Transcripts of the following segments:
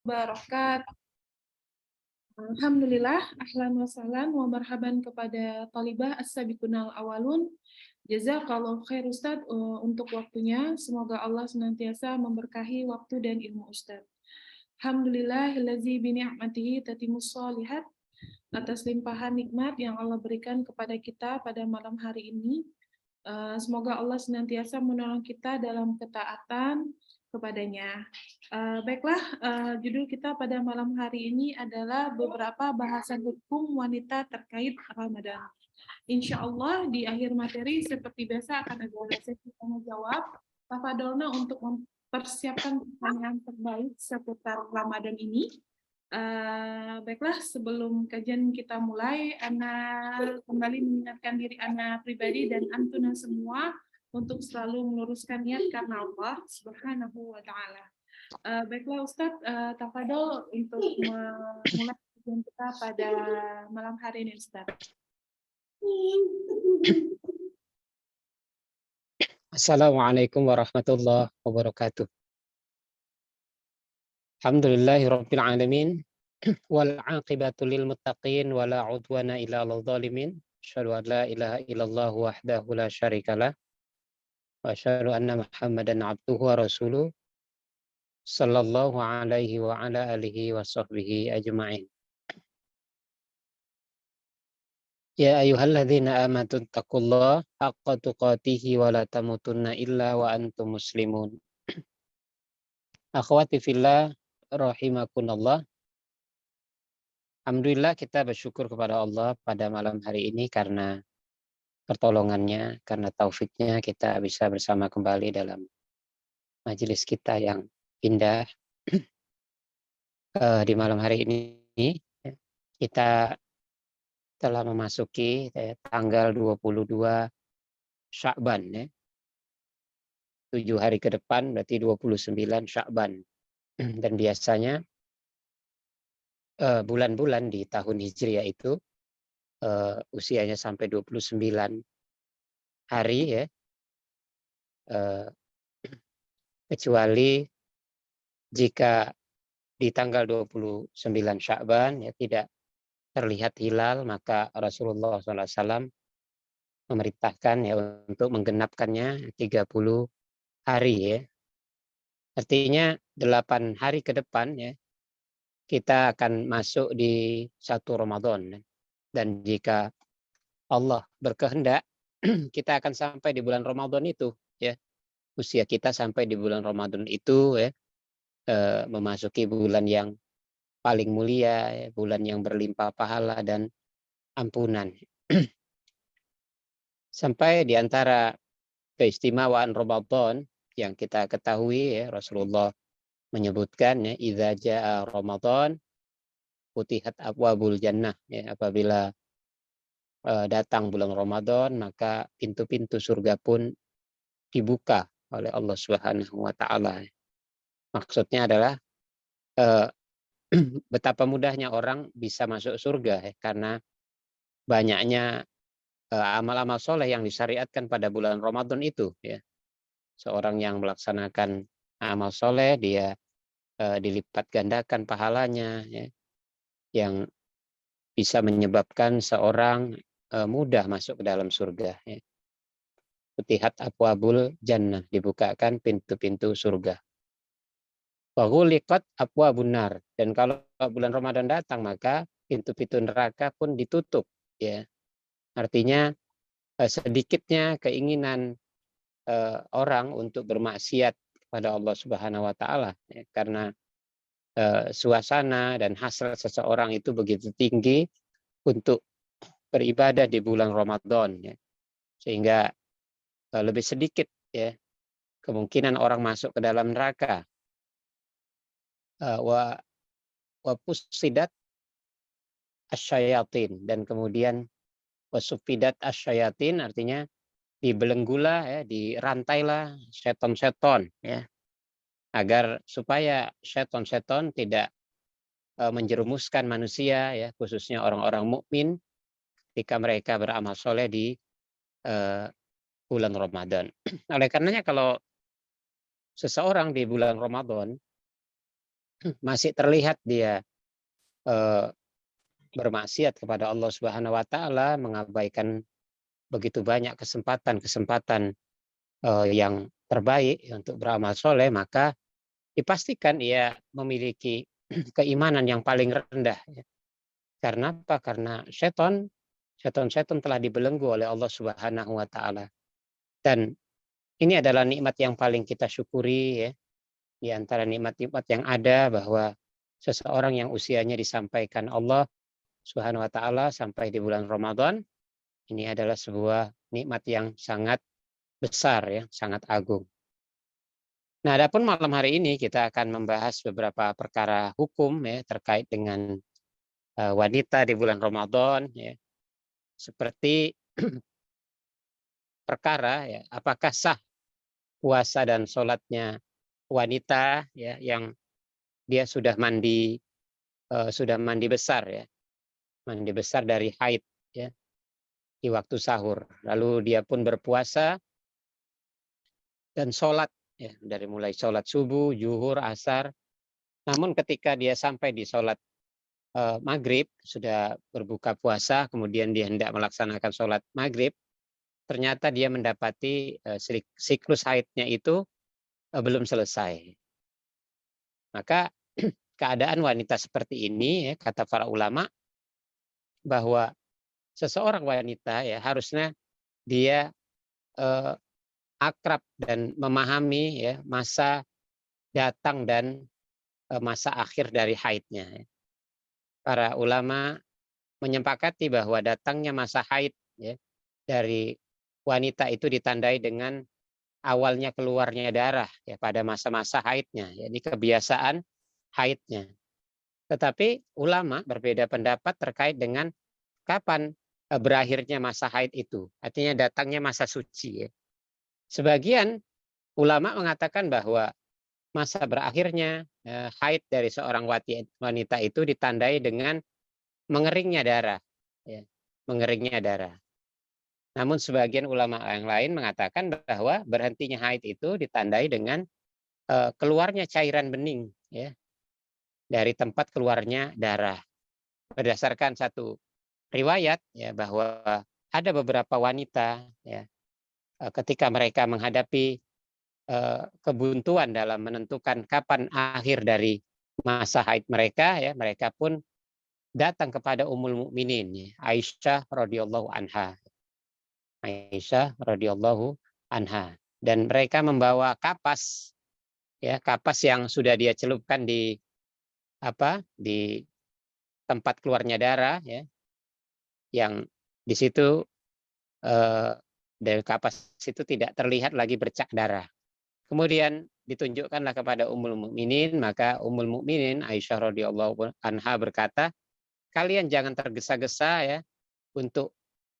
Barokat. Alhamdulillah, ahlan wa sahlan wa marhaban kepada talibah as-sabiqunal awalun. Jazakallahu khair Ustaz untuk waktunya. Semoga Allah senantiasa memberkahi waktu dan ilmu Ustaz. Alhamdulillahillazi bi ni'matihi tatimmus shalihat. Atas limpahan nikmat yang Allah berikan kepada kita pada malam hari ini. Semoga Allah senantiasa menolong kita dalam ketaatan kepadanya. Baiklah, judul kita pada malam hari ini adalah beberapa bahasan hukum wanita terkait Ramadan. Insya Allah di akhir materi seperti biasa akan ada sesi tanya jawab. Tafadolna untuk mempersiapkan pertanyaan terbaik seputar Ramadan ini. Baiklah, sebelum kajian kita mulai, Ana kembali mengingatkan diri Ana pribadi dan Antuna semua untuk selalu meluruskan niat karena Allah Subhanahu wa Ta'ala. Baiklah Ustadz, tafadol untuk memulai kajian kita pada malam hari ini Ustadz. Assalamualaikum warahmatullahi wabarakatuh. Alhamdulillahirabbil alamin wal 'aqibatu lil muttaqin wala 'udwana illa 'alal zalimin. Asyhadu an la ilaha illallah wahdahu la syarikalah wa asyhadu anna Muhammadan 'abduhu wa rasuluh sallallahu alaihi wa ala alihi wa sahbihi ajma'in. Ya ayyuhalladzina amanu taqullaha haqqa tuqatih wa la tamutunna illa wa antum muslimun. Akhwati fillah rahimakumullah. Alhamdulillah kita bersyukur kepada Allah pada malam hari ini karena pertolongannya, karena taufiknya kita bisa bersama kembali dalam majelis kita yang indah. Di malam hari ini kita telah memasuki tanggal 22 Sya'ban ya. 7 hari ke depan berarti 29 Sya'ban. Dan biasanya bulan-bulan di tahun Hijriah itu usianya sampai 29 hari ya, kecuali jika di tanggal 29 Sya'ban ya tidak terlihat hilal, maka Rasulullah SAW memerintahkan ya untuk menggenapkannya 30 hari ya. Artinya 8 hari ke depan ya kita akan masuk di 1 Ramadan. Dan jika Allah berkehendak kita akan sampai di bulan Ramadan itu ya. Usia kita sampai di bulan Ramadan itu ya, memasuki bulan yang paling mulia ya, bulan yang berlimpah pahala dan ampunan. Sampai di antara keistimewaan Ramadan yang kita ketahui ya, Rasulullah menyebutkan ya, idza jaa Ramadan futihat abwabul jannah ya, apabila datang bulan Ramadan maka pintu-pintu surga pun dibuka oleh Allah Subhanahu wa taala. Maksudnya adalah betapa mudahnya orang bisa masuk surga ya, karena banyaknya amal-amal soleh yang disyariatkan pada bulan Ramadan itu ya. Seorang yang melaksanakan amal soleh dia dilipat gandakan pahalanya ya, yang bisa menyebabkan seorang mudah masuk ke dalam surga ya. Futihat abwabul jannah, dibukakan pintu-pintu surga. Wa ghuliqat abwabun nar, dan kalau bulan Ramadan datang maka pintu-pintu neraka pun ditutup ya. Artinya sedikitnya keinginan orang untuk bermaksiat kepada Allah Subhanahu wa taala ya, karena suasana dan hasrat seseorang itu begitu tinggi untuk beribadah di bulan Ramadan ya. Sehingga lebih sedikit ya kemungkinan orang masuk ke dalam neraka. Wa pusidat asyayatin, dan kemudian wasufidat asyayatin artinya dibelenggulah ya, dirantailah seton-seton ya, agar supaya seton-seton tidak menjerumuskan manusia ya, khususnya orang-orang mukmin ketika mereka beramal soleh di bulan Ramadan. Oleh karenanya kalau seseorang di bulan Ramadan masih terlihat dia eh, bermaksiat kepada Allah Subhanahu wa taala, mengabaikan begitu banyak kesempatan-kesempatan yang terbaik untuk beramal soleh, maka dipastikan ia memiliki keimanan yang paling rendah. Karena apa? Karena setan telah dibelenggu oleh Allah Subhanahu wa taala. Dan ini adalah nikmat yang paling kita syukuri, ya. Di antara nikmat-nikmat yang ada, bahwa seseorang yang usianya disampaikan Allah Subhanahu wa taala sampai di bulan Ramadan, ini adalah sebuah nikmat yang sangat besar, ya, sangat agung. Nah, adapun malam hari ini kita akan membahas beberapa perkara hukum, ya, terkait dengan wanita di bulan Ramadan, ya. Seperti perkara, ya, apakah sah puasa dan sholatnya wanita, ya, yang dia sudah mandi besar, ya, mandi besar dari haid, ya, di waktu sahur. Lalu dia pun berpuasa dan sholat, ya, dari mulai sholat subuh, zuhur, asar. Namun ketika dia sampai di sholat maghrib, sudah berbuka puasa, kemudian dia hendak melaksanakan sholat maghrib, ternyata dia mendapati siklus haidnya itu belum selesai. Maka keadaan wanita seperti ini, ya, kata para ulama, bahwa seseorang wanita, ya, harusnya dia eh, akrab dan memahami, ya, masa datang dan masa akhir dari haidnya. Para ulama menyepakati bahwa datangnya masa haid, ya, dari wanita itu ditandai dengan awalnya keluarnya darah, ya, pada masa-masa haidnya, ya, ini kebiasaan haidnya. Tetapi ulama berbeda pendapat terkait dengan kapan berakhirnya masa haid itu, artinya datangnya masa suci, ya. Sebagian ulama mengatakan bahwa masa berakhirnya haid dari seorang wanita itu ditandai dengan mengeringnya darah, ya, mengeringnya darah. Namun sebagian ulama yang lain mengatakan bahwa berhentinya haid itu ditandai dengan keluarnya cairan bening, ya, dari tempat keluarnya darah. Berdasarkan satu riwayat, ya, bahwa ada beberapa wanita, ya, ketika mereka menghadapi kebuntuan dalam menentukan kapan akhir dari masa haid mereka, ya, mereka pun datang kepada Ummul Mukminin, ya, Aisyah radhiyallahu anha. Aisyah radhiyallahu anha, dan mereka membawa kapas, ya, kapas yang sudah dia celupkan di tempat keluarnya darah, ya, yang di situ dari kapas itu tidak terlihat lagi bercak darah. Kemudian ditunjukkanlah kepada Ummul Mukminin, maka Ummul Mukminin Aisyah radhiyallahu anha berkata, kalian jangan tergesa-gesa, ya, untuk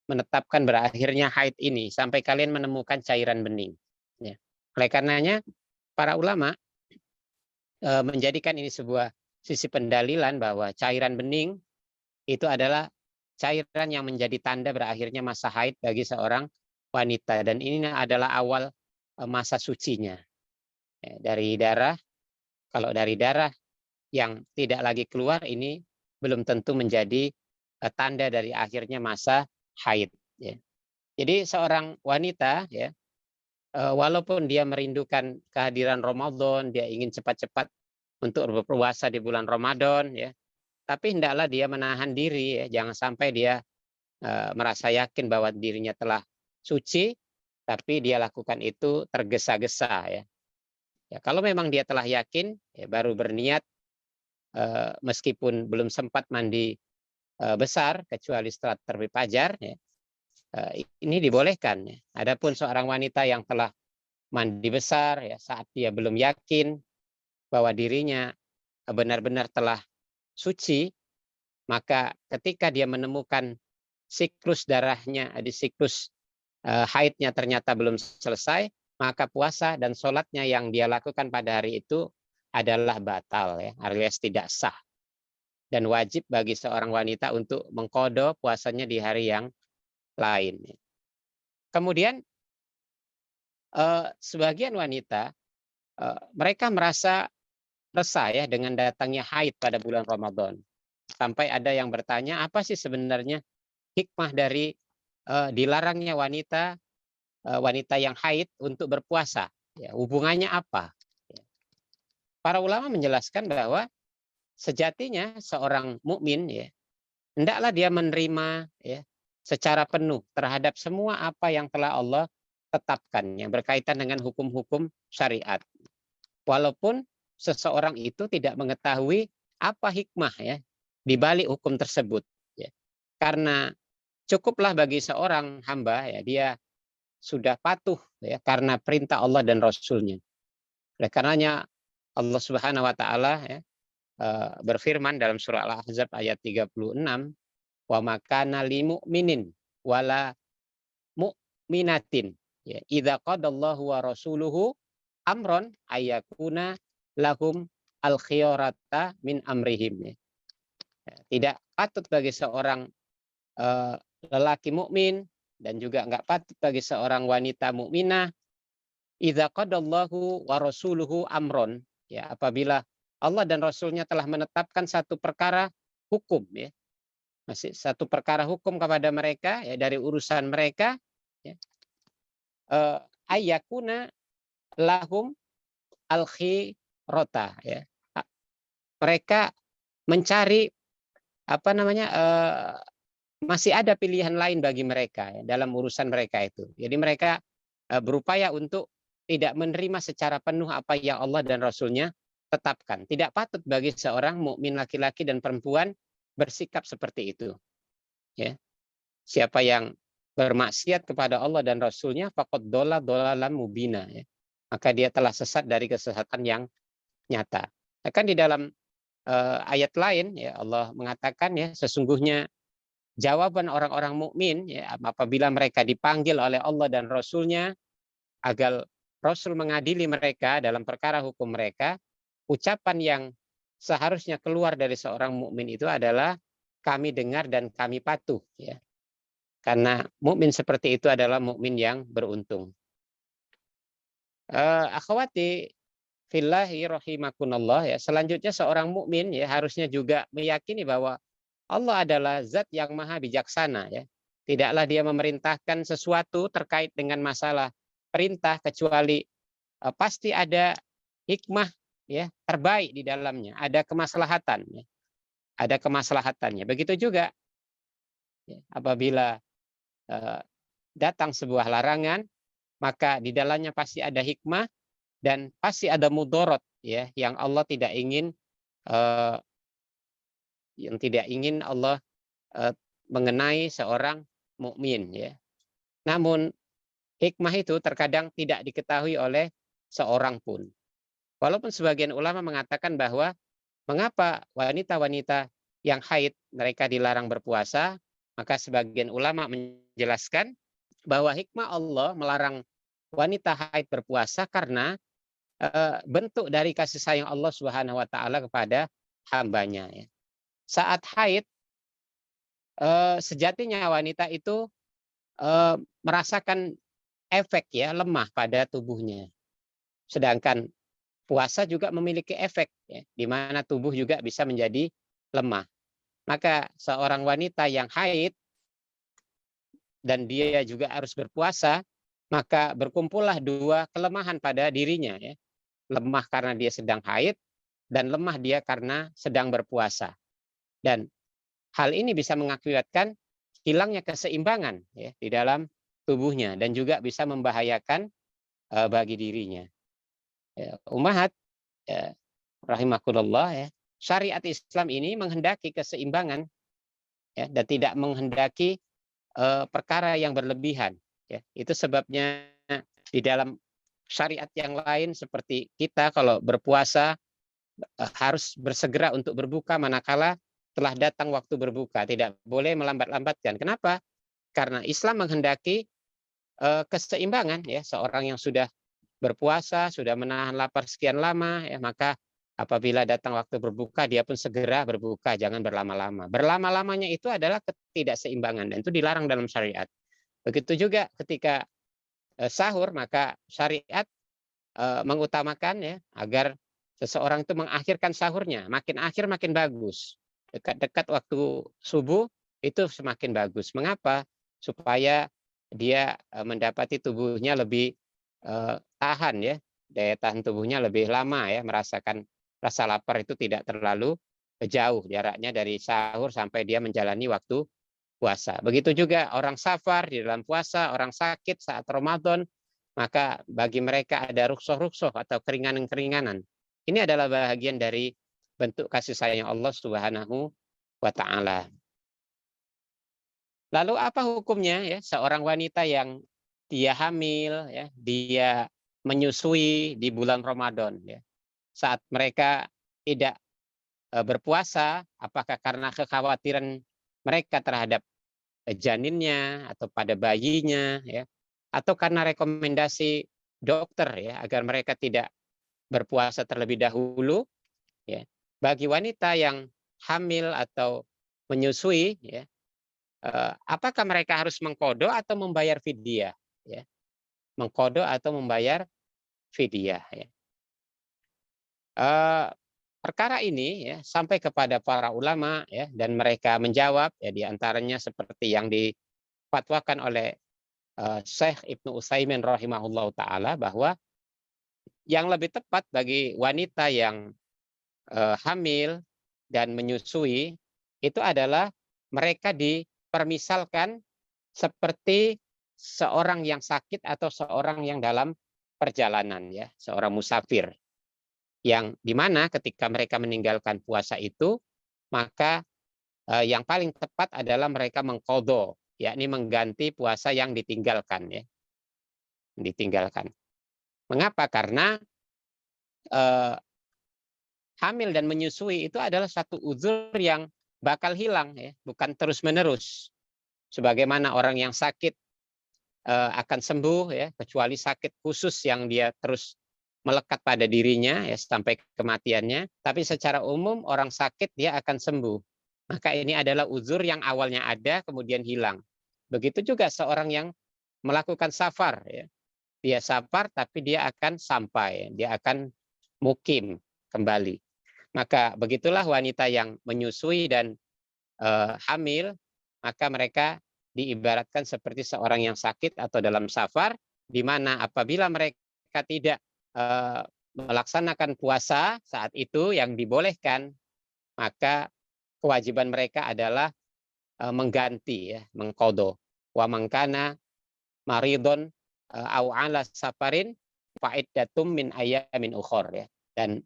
menetapkan berakhirnya haid ini sampai kalian menemukan cairan bening, ya. Oleh karenanya para ulama menjadikan ini sebuah sisi pendalilan bahwa cairan bening itu adalah cairan yang menjadi tanda berakhirnya masa haid bagi seorang wanita, dan ini adalah awal masa sucinya, ya, dari darah. Kalau dari darah yang tidak lagi keluar, ini belum tentu menjadi tanda dari akhirnya masa haid, ya. Jadi seorang wanita, ya, walaupun dia merindukan kehadiran Ramadan, dia ingin cepat-cepat untuk berpuasa di bulan Ramadan, ya, tapi hendaklah dia menahan diri, ya, jangan sampai dia merasa yakin bahwa dirinya telah suci, tapi dia lakukan itu tergesa-gesa, ya. Ya, kalau memang dia telah yakin, ya, baru berniat, meskipun belum sempat mandi besar, kecuali setelah terbit fajar, ya, ini dibolehkan, ya. Adapun seorang wanita yang telah mandi besar, ya, saat dia belum yakin bahwa dirinya benar-benar telah suci, maka ketika dia menemukan siklus darahnya, di siklus haidnya ternyata belum selesai, maka puasa dan sholatnya yang dia lakukan pada hari itu adalah batal, ya, alias tidak sah. Dan wajib bagi seorang wanita untuk mengqadha puasanya di hari yang lain. Kemudian sebagian wanita mereka merasa resah ya dengan datangnya haid pada bulan Ramadan. Sampai ada yang bertanya, apa sih sebenarnya hikmah dari dilarangnya wanita yang haid untuk berpuasa? Ya, hubungannya apa? Ya. Para ulama menjelaskan bahwa sejatinya seorang mukmin ya hendaklah dia menerima ya secara penuh terhadap semua apa yang telah Allah tetapkan yang berkaitan dengan hukum-hukum syariat. Walaupun seseorang itu tidak mengetahui apa hikmah ya di balik hukum tersebut ya. Karena cukuplah bagi seorang hamba ya dia sudah patuh ya karena perintah Allah dan Rasul-Nya. Oleh karenanya Allah Subhanahu wa taala ya berfirman dalam surah Al-Ahzab ayat 36, wa makana lil mu'minin wala mu'minatin ya idza qadallahu wa rasuluhu amron ayakuna lahum al khiyarata min amrihim ya. Tidak patut bagi seorang eh, lelaki mukmin dan juga enggak patut bagi seorang wanita mukminah idza qadallahu wa rasuluhu amron ya apabila Allah dan Rasulnya telah menetapkan satu perkara hukum ya masih satu perkara hukum kepada mereka ya dari urusan mereka ya, ayakuna lahum al khirota ya mereka mencari apa namanya masih ada pilihan lain bagi mereka ya, dalam urusan mereka itu jadi mereka berupaya untuk tidak menerima secara penuh apa yang Allah dan Rasulnya tetapkan. Tidak patut bagi seorang mukmin laki-laki dan perempuan bersikap seperti itu. Ya. Siapa yang bermaksiat kepada Allah dan Rasulnya, faqad dhalalan mubina. Ya. Maka dia telah sesat dari kesesatan yang nyata. Kan di dalam ayat lain, ya Allah mengatakan ya sesungguhnya jawaban orang-orang mukmin ya apabila mereka dipanggil oleh Allah dan Rasulnya agar Rasul mengadili mereka dalam perkara hukum mereka, ucapan yang seharusnya keluar dari seorang mukmin itu adalah kami dengar dan kami patuh ya. Karena mukmin seperti itu adalah mukmin yang beruntung. Akhwati fillahi rahimakunallah ya. Selanjutnya seorang mukmin ya harusnya juga meyakini bahwa Allah adalah zat yang maha bijaksana ya. Tidaklah dia memerintahkan sesuatu terkait dengan masalah perintah kecuali pasti ada hikmah ya terbaik di dalamnya, ada kemaslahatan ya. Ada kemaslahatannya. Begitu juga ya, apabila datang sebuah larangan, maka di dalamnya pasti ada hikmah dan pasti ada mudorot ya yang Allah tidak ingin uh, Allah mengenai seorang mukmin ya. Namun hikmah itu terkadang tidak diketahui oleh seorang pun. Walaupun sebagian ulama mengatakan bahwa mengapa wanita-wanita yang haid mereka dilarang berpuasa, maka sebagian ulama menjelaskan bahwa hikmah Allah melarang wanita haid berpuasa karena bentuk dari kasih sayang Allah Subhanahu wa taala kepada hambanya ya. Saat haid sejatinya wanita itu merasakan efek ya lemah pada tubuhnya. Sedangkan puasa juga memiliki efek ya, di mana tubuh juga bisa menjadi lemah. Maka seorang wanita yang haid dan dia juga harus berpuasa, maka berkumpullah dua kelemahan pada dirinya ya. Lemah karena dia sedang haid dan lemah dia karena sedang berpuasa. Dan hal ini bisa mengakibatkan hilangnya keseimbangan ya di dalam tubuhnya dan juga bisa membahayakan bagi dirinya. Ya, ummahat ya, rahimakumullah ya. Syariat Islam ini menghendaki keseimbangan ya dan tidak menghendaki perkara yang berlebihan ya. Itu sebabnya di dalam syariat yang lain seperti kita kalau berpuasa harus bersegera untuk berbuka manakala telah datang waktu berbuka, tidak boleh melambat-lambatkan. Kenapa? Karena Islam menghendaki keseimbangan ya, seorang yang sudah berpuasa, sudah menahan lapar sekian lama ya, maka apabila datang waktu berbuka dia pun segera berbuka, jangan berlama-lama. Berlama-lamanya itu adalah ketidakseimbangan dan itu dilarang dalam syariat. Begitu juga ketika sahur maka syariat mengutamakan ya agar seseorang itu mengakhirkan sahurnya, makin akhir makin bagus. Dekat-dekat waktu subuh itu semakin bagus. Mengapa? Supaya dia mendapati tubuhnya lebih tahan ya, daya tahan tubuhnya lebih lama ya, merasakan rasa lapar itu tidak terlalu jauh jaraknya dari sahur sampai dia menjalani waktu puasa. Begitu juga orang safar di dalam puasa, orang sakit saat Ramadan, maka bagi mereka ada ruksoh-ruksoh atau keringanan-keringanan. Ini adalah bahagian dari bentuk kasih sayang Allah Subhanahu wa taala. Lalu apa hukumnya ya seorang wanita yang dia hamil ya, dia menyusui di bulan Ramadan ya. Saat mereka tidak berpuasa, apakah karena kekhawatiran mereka terhadap janinnya atau pada bayinya ya, atau karena rekomendasi dokter ya agar mereka tidak berpuasa terlebih dahulu ya. Bagi wanita yang hamil atau menyusui ya, apakah mereka harus mengkodo atau membayar fidyah ya? Mengkodo atau membayar fidyah ya. Perkara ini ya sampai kepada para ulama ya, dan mereka menjawab ya, di antaranya seperti yang difatwakan oleh Syekh Ibnu Utsaimin rahimahullahu taala, bahwa yang lebih tepat bagi wanita yang hamil dan menyusui itu adalah mereka dipermisalkan seperti seorang yang sakit atau seorang yang dalam perjalanan ya, seorang musafir, yang dimana ketika mereka meninggalkan puasa itu, maka yang paling tepat adalah mereka mengqadha, yakni mengganti puasa yang ditinggalkan ya, ditinggalkan. Mengapa? Karena hamil dan menyusui itu adalah satu uzur yang bakal hilang ya, bukan terus-menerus. Sebagaimana orang yang sakit akan sembuh ya, kecuali sakit khusus yang dia terus melekat pada dirinya ya sampai kematiannya, tapi secara umum orang sakit dia akan sembuh. Maka ini adalah uzur yang awalnya ada kemudian hilang. Begitu juga seorang yang melakukan safar ya. Dia safar tapi dia akan sampai, dia akan mukim kembali. Maka begitulah wanita yang menyusui dan hamil, maka mereka diibaratkan seperti seorang yang sakit atau dalam safar, di mana apabila mereka tidak melaksanakan puasa saat itu yang dibolehkan, maka kewajiban mereka adalah mengganti ya, mengqadha. Wa man kana maridon au ala safarin fa'iddatum min ayyamin ukhor ya. Dan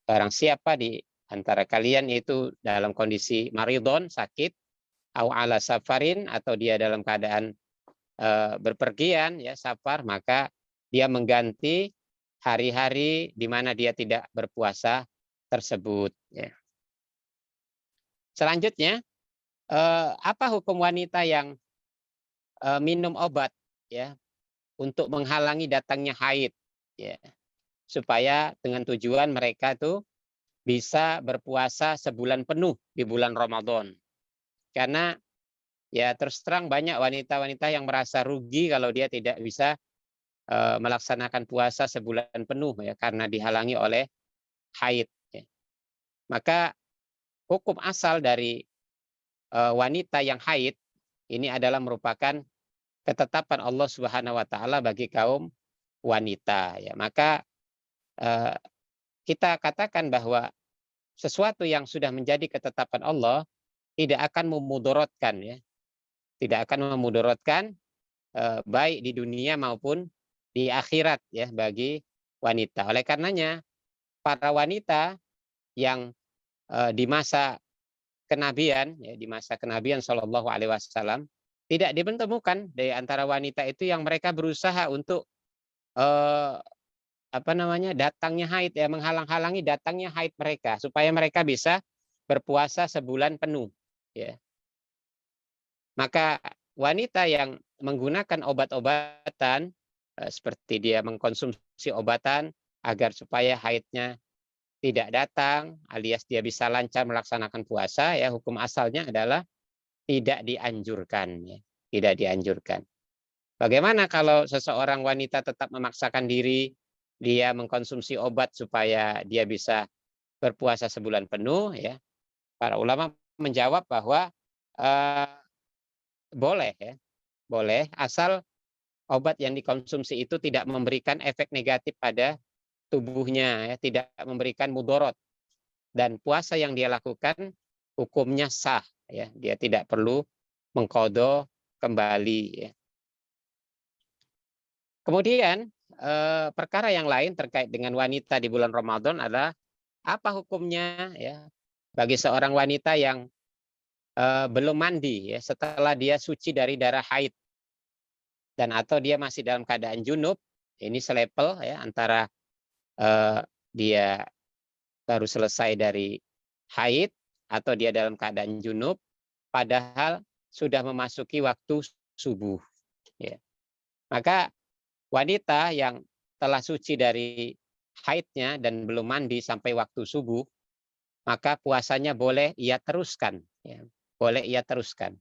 barang siapa di antara kalian itu dalam kondisi maridon, sakit, au ala safarin, atau dia dalam keadaan berpergian ya, safar, maka dia mengganti hari-hari di mana dia tidak berpuasa tersebut ya. Selanjutnya, apa hukum wanita yang minum obat ya untuk menghalangi datangnya haid ya, supaya dengan tujuan mereka tuh bisa berpuasa sebulan penuh di bulan Ramadan. Karena ya terus terang banyak wanita-wanita yang merasa rugi kalau dia tidak bisa melaksanakan puasa sebulan penuh ya, karena dihalangi oleh haid ya. Maka hukum asal dari wanita yang haid ini adalah merupakan ketetapan Allah Subhanahu wa taala bagi kaum wanita ya. Maka kita katakan bahwa sesuatu yang sudah menjadi ketetapan Allah tidak akan memudaratkan ya, tidak akan memudaratkan baik di dunia maupun di akhirat ya bagi wanita. Oleh karenanya para wanita yang di masa kenabian ya, di masa kenabian Shallallahu Alaihi Wasallam tidak ditemukan dari antara wanita itu yang mereka berusaha untuk datangnya haid ya, menghalang-halangi datangnya haid mereka supaya mereka bisa berpuasa sebulan penuh ya. Maka wanita yang menggunakan obat-obatan seperti dia mengkonsumsi obatan agar supaya haidnya tidak datang alias dia bisa lancar melaksanakan puasa ya, hukum asalnya adalah tidak dianjurkan ya, tidak dianjurkan. Bagaimana kalau seseorang wanita tetap memaksakan diri dia mengkonsumsi obat supaya dia bisa berpuasa sebulan penuh, ya. Para ulama menjawab bahwa eh, boleh, ya, boleh, asal obat yang dikonsumsi itu tidak memberikan efek negatif pada tubuhnya, ya, tidak memberikan mudorot, dan puasa yang dia lakukan hukumnya sah, ya, dia tidak perlu mengqadha kembali, ya. Kemudian perkara yang lain terkait dengan wanita di bulan Ramadan adalah apa hukumnya, ya, bagi seorang wanita yang belum mandi, ya, setelah dia suci dari darah haid, dan atau dia masih dalam keadaan junub. Ini selepel, ya, antara dia baru selesai dari haid atau dia dalam keadaan junub padahal sudah memasuki waktu subuh, ya. Maka wanita yang telah suci dari haidnya dan belum mandi sampai waktu subuh, maka puasanya boleh ia teruskan, ya. Boleh ia teruskan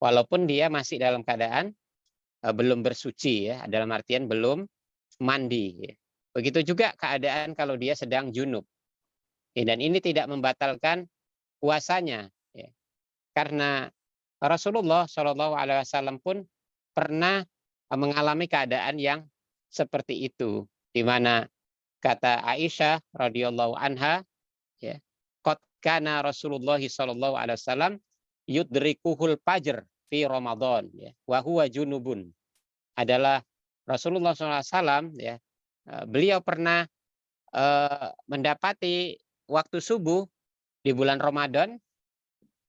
walaupun dia masih dalam keadaan belum bersuci, ya, dalam artian belum mandi, ya. Begitu juga keadaan kalau dia sedang junub, ya, dan ini tidak membatalkan puasanya, ya. Karena Rasulullah Shallallahu Alaihi Wasallam pun pernah mengalami keadaan yang seperti itu, di mana kata Aisyah radhiyallahu anha, ya, qad kana Rasulullah Shallallahu Alaihi Wasallam yudrikuhul fajr fi Ramadan, ya, wa huwa junubun. Adalah Rasulullah SAW, ya, beliau pernah mendapati waktu subuh di bulan Ramadan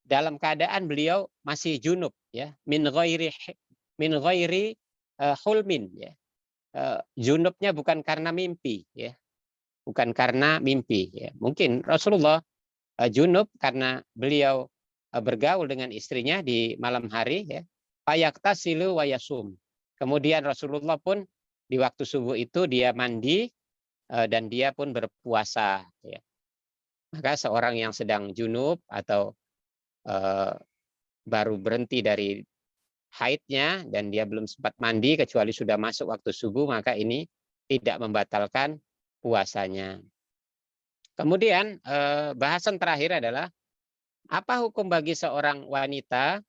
dalam keadaan beliau masih junub, ya, min ghairi hulmin, ya. Junubnya bukan karena mimpi, ya, bukan karena mimpi, ya. Mungkin Rasulullah junub karena beliau bergaul dengan istrinya di malam hari, ya. Fayaktasilu wa yasum. Kemudian Rasulullah pun di waktu subuh itu dia mandi dan dia pun berpuasa, ya. Maka seorang yang sedang junub atau baru berhenti dari haidnya dan dia belum sempat mandi kecuali sudah masuk waktu subuh, maka ini tidak membatalkan puasanya. Kemudian bahasan terakhir adalah apa hukum bagi seorang wanita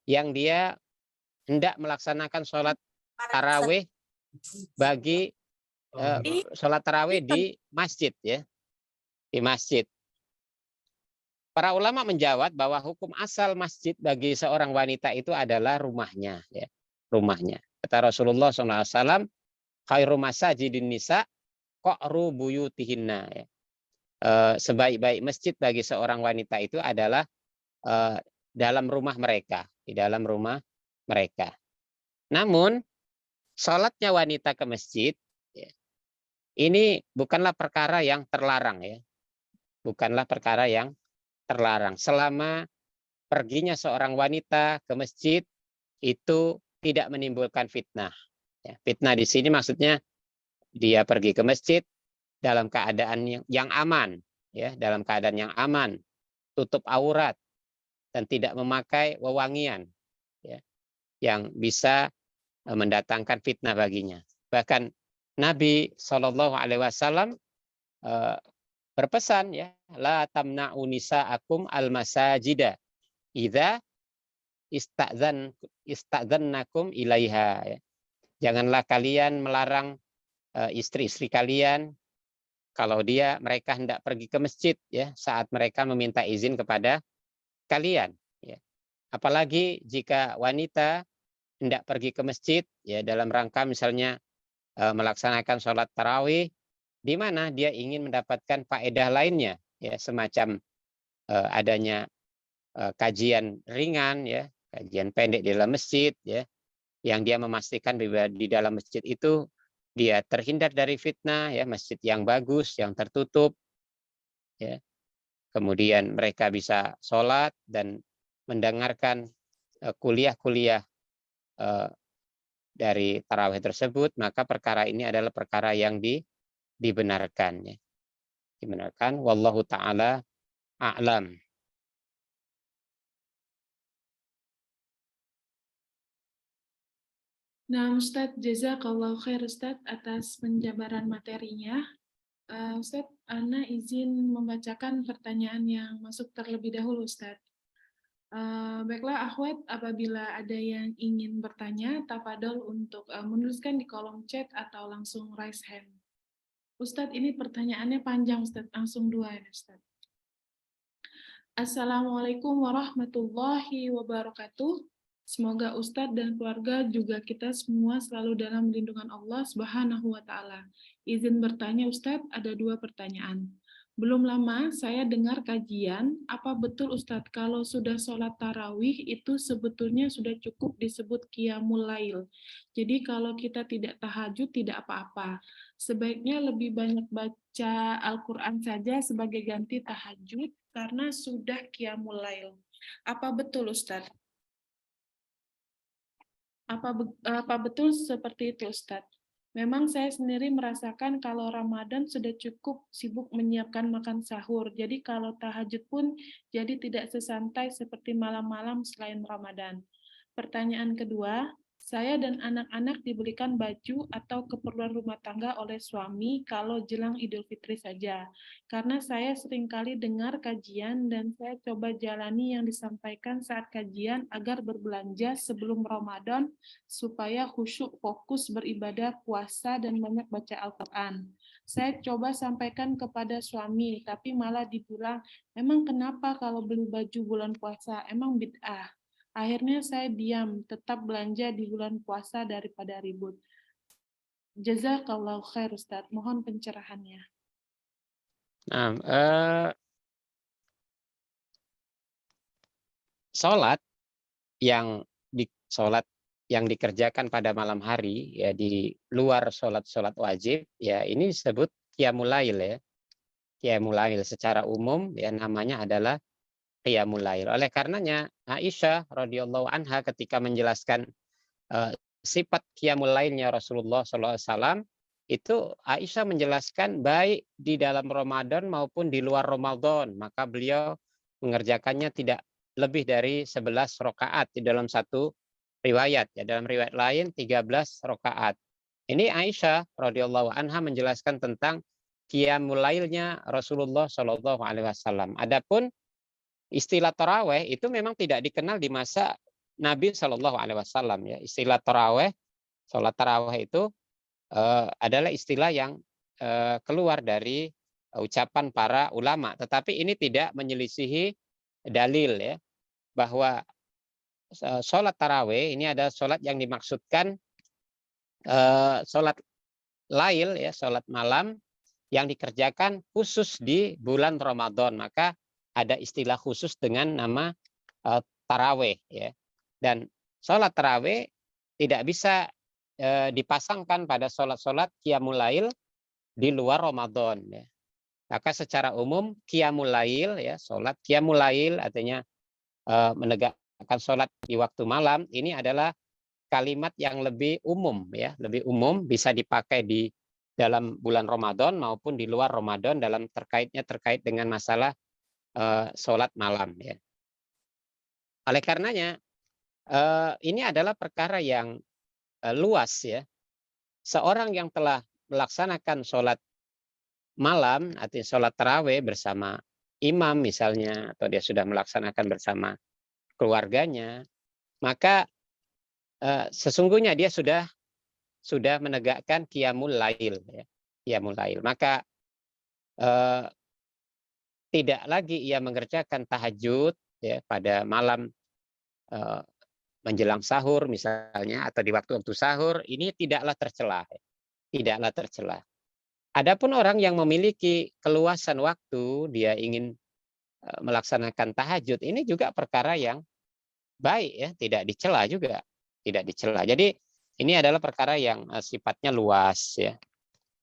yang dia hendak melaksanakan sholat tarawih bagi sholat tarawih di masjid, ya, di masjid. Para ulama menjawab bahwa hukum asal masjid bagi seorang wanita itu adalah rumahnya, ya, rumahnya. Kata Rasulullah SAW, khairu masajidin nisa qa'ru buyutihinna, ya. Sebaik-baik masjid bagi seorang wanita itu adalah dalam rumah mereka, di dalam rumah mereka. Namun sholatnya wanita ke masjid, ya, ini bukanlah perkara yang terlarang, ya, bukanlah perkara yang terlarang selama perginya seorang wanita ke masjid itu tidak menimbulkan fitnah, ya. Fitnah di sini maksudnya dia pergi ke masjid dalam keadaan yang aman, ya, dalam keadaan yang aman, tutup aurat dan tidak memakai wewangian, ya, yang bisa mendatangkan fitnah baginya. Bahkan Nabi Shallallahu Alaihi Wasallam berpesan, ya, la tamna'u nisa'akum al-masajida idza istadzannakum ilaiha, ya. Janganlah kalian melarang istri-istri kalian kalau mereka hendak pergi ke masjid, ya, saat mereka meminta izin kepada kalian, ya. Apalagi jika wanita hendak pergi ke masjid, ya, dalam rangka misalnya melaksanakan sholat tarawih di mana dia ingin mendapatkan faedah lainnya, ya, semacam adanya kajian ringan, ya, kajian pendek di dalam masjid, ya, yang dia memastikan di dalam masjid itu dia terhindar dari fitnah, ya, masjid yang bagus, yang tertutup, ya. Kemudian mereka bisa sholat dan mendengarkan kuliah-kuliah dari tarawih tersebut, maka perkara ini adalah perkara yang dibenarkan, ya. Dibenarkan. Wallahu ta'ala a'lam. Nah, Ustadz, jazakallahu khair Ustadz atas penjabaran materinya. Ustadz, Ana izin membacakan pertanyaan yang masuk terlebih dahulu, Ustadz. Baiklah, akhwat, apabila ada yang ingin bertanya, tafadhol untuk menuliskan di kolom chat atau langsung raise hand. Ustadz, ini pertanyaannya panjang, Ustadz. Langsung dua ya, Ustadz. Assalamualaikum warahmatullahi wabarakatuh. Semoga Ustadz dan keluarga juga kita semua selalu dalam lindungan Allah Subhanahu wa Ta'ala. Izin bertanya, Ustadz, ada dua pertanyaan. Belum lama saya dengar kajian, apa betul Ustadz kalau sudah sholat tarawih itu sebetulnya sudah cukup disebut qiyamul lail. Jadi kalau kita tidak tahajud tidak apa-apa. Sebaiknya lebih banyak baca Al-Quran saja sebagai ganti tahajud karena sudah qiyamul lail. Apa betul Ustadz? Apa betul seperti itu Ustadz? Memang saya sendiri merasakan kalau Ramadan sudah cukup sibuk menyiapkan makan sahur. Jadi kalau tahajud pun jadi tidak sesantai seperti malam-malam selain Ramadan. Pertanyaan kedua, saya dan anak-anak dibelikan baju atau keperluan rumah tangga oleh suami kalau jelang Idul Fitri saja. Karena saya seringkali dengar kajian dan saya coba jalani yang disampaikan saat kajian agar berbelanja sebelum Ramadan supaya khusyuk fokus beribadah puasa dan banyak baca Al-Quran. Saya coba sampaikan kepada suami, tapi malah dibilang, emang kenapa kalau beli baju bulan puasa, emang bid'ah. Akhirnya saya diam, tetap belanja di bulan puasa daripada ribut. Jazakallahu khair Ustaz, mohon pencerahannya. Nah, sholat sholat yang dikerjakan pada malam hari ya di luar sholat wajib ya ini disebut qiyamul lail ya. Qiyamul lail secara umum ya namanya adalah qiyamul lail. Oleh karenanya Aisyah radhiyallahu anha ketika menjelaskan sifat qiyamul lailnya Rasulullah SAW itu Aisyah menjelaskan baik di dalam Ramadan maupun di luar Ramadan, maka beliau mengerjakannya tidak lebih dari 11 rakaat di dalam satu riwayat ya, dalam riwayat lain 13 rakaat. Ini Aisyah radhiyallahu anha menjelaskan tentang qiyamul lailnya Rasulullah Shallallahu alaihi wasallam. Adapun istilah taraweh itu memang tidak dikenal di masa Nabi Shallallahu alaihi wasallam ya. Istilah taraweh, salat taraweh itu adalah istilah yang keluar dari ucapan para ulama, tetapi ini tidak menyelisihi dalil ya bahwa sholat taraweh ini adalah sholat yang dimaksudkan sholat lail ya, sholat malam yang dikerjakan khusus di bulan Ramadan. Maka ada istilah khusus dengan nama taraweh ya. Dan sholat taraweh tidak bisa dipasangkan pada sholat-sholat qiyamul lail di luar Ramadan ya. Maka secara umum qiyamul lail ya, sholat qiyamul lail artinya menegakkan sholat di waktu malam ini adalah kalimat yang lebih umum ya, lebih umum bisa dipakai di dalam bulan Ramadan maupun di luar Ramadan dalam terkait dengan masalah sholat malam ya. Oleh karenanya ini adalah perkara yang luas ya. Seorang yang telah melaksanakan sholat malam artinya sholat taraweh bersama imam misalnya atau dia sudah melaksanakan bersama keluarganya, maka sesungguhnya dia sudah menegakkan qiyamul lail ya. Qiyamul lail. Maka tidak lagi ia mengerjakan tahajud ya pada malam menjelang sahur misalnya atau di waktu-waktu sahur, ini tidaklah tercela. Tidaklah tercela. Adapun orang yang memiliki keluasan waktu, dia ingin melaksanakan tahajud, ini juga perkara yang baik ya, tidak dicela juga, tidak dicela. Jadi ini adalah perkara yang sifatnya luas ya.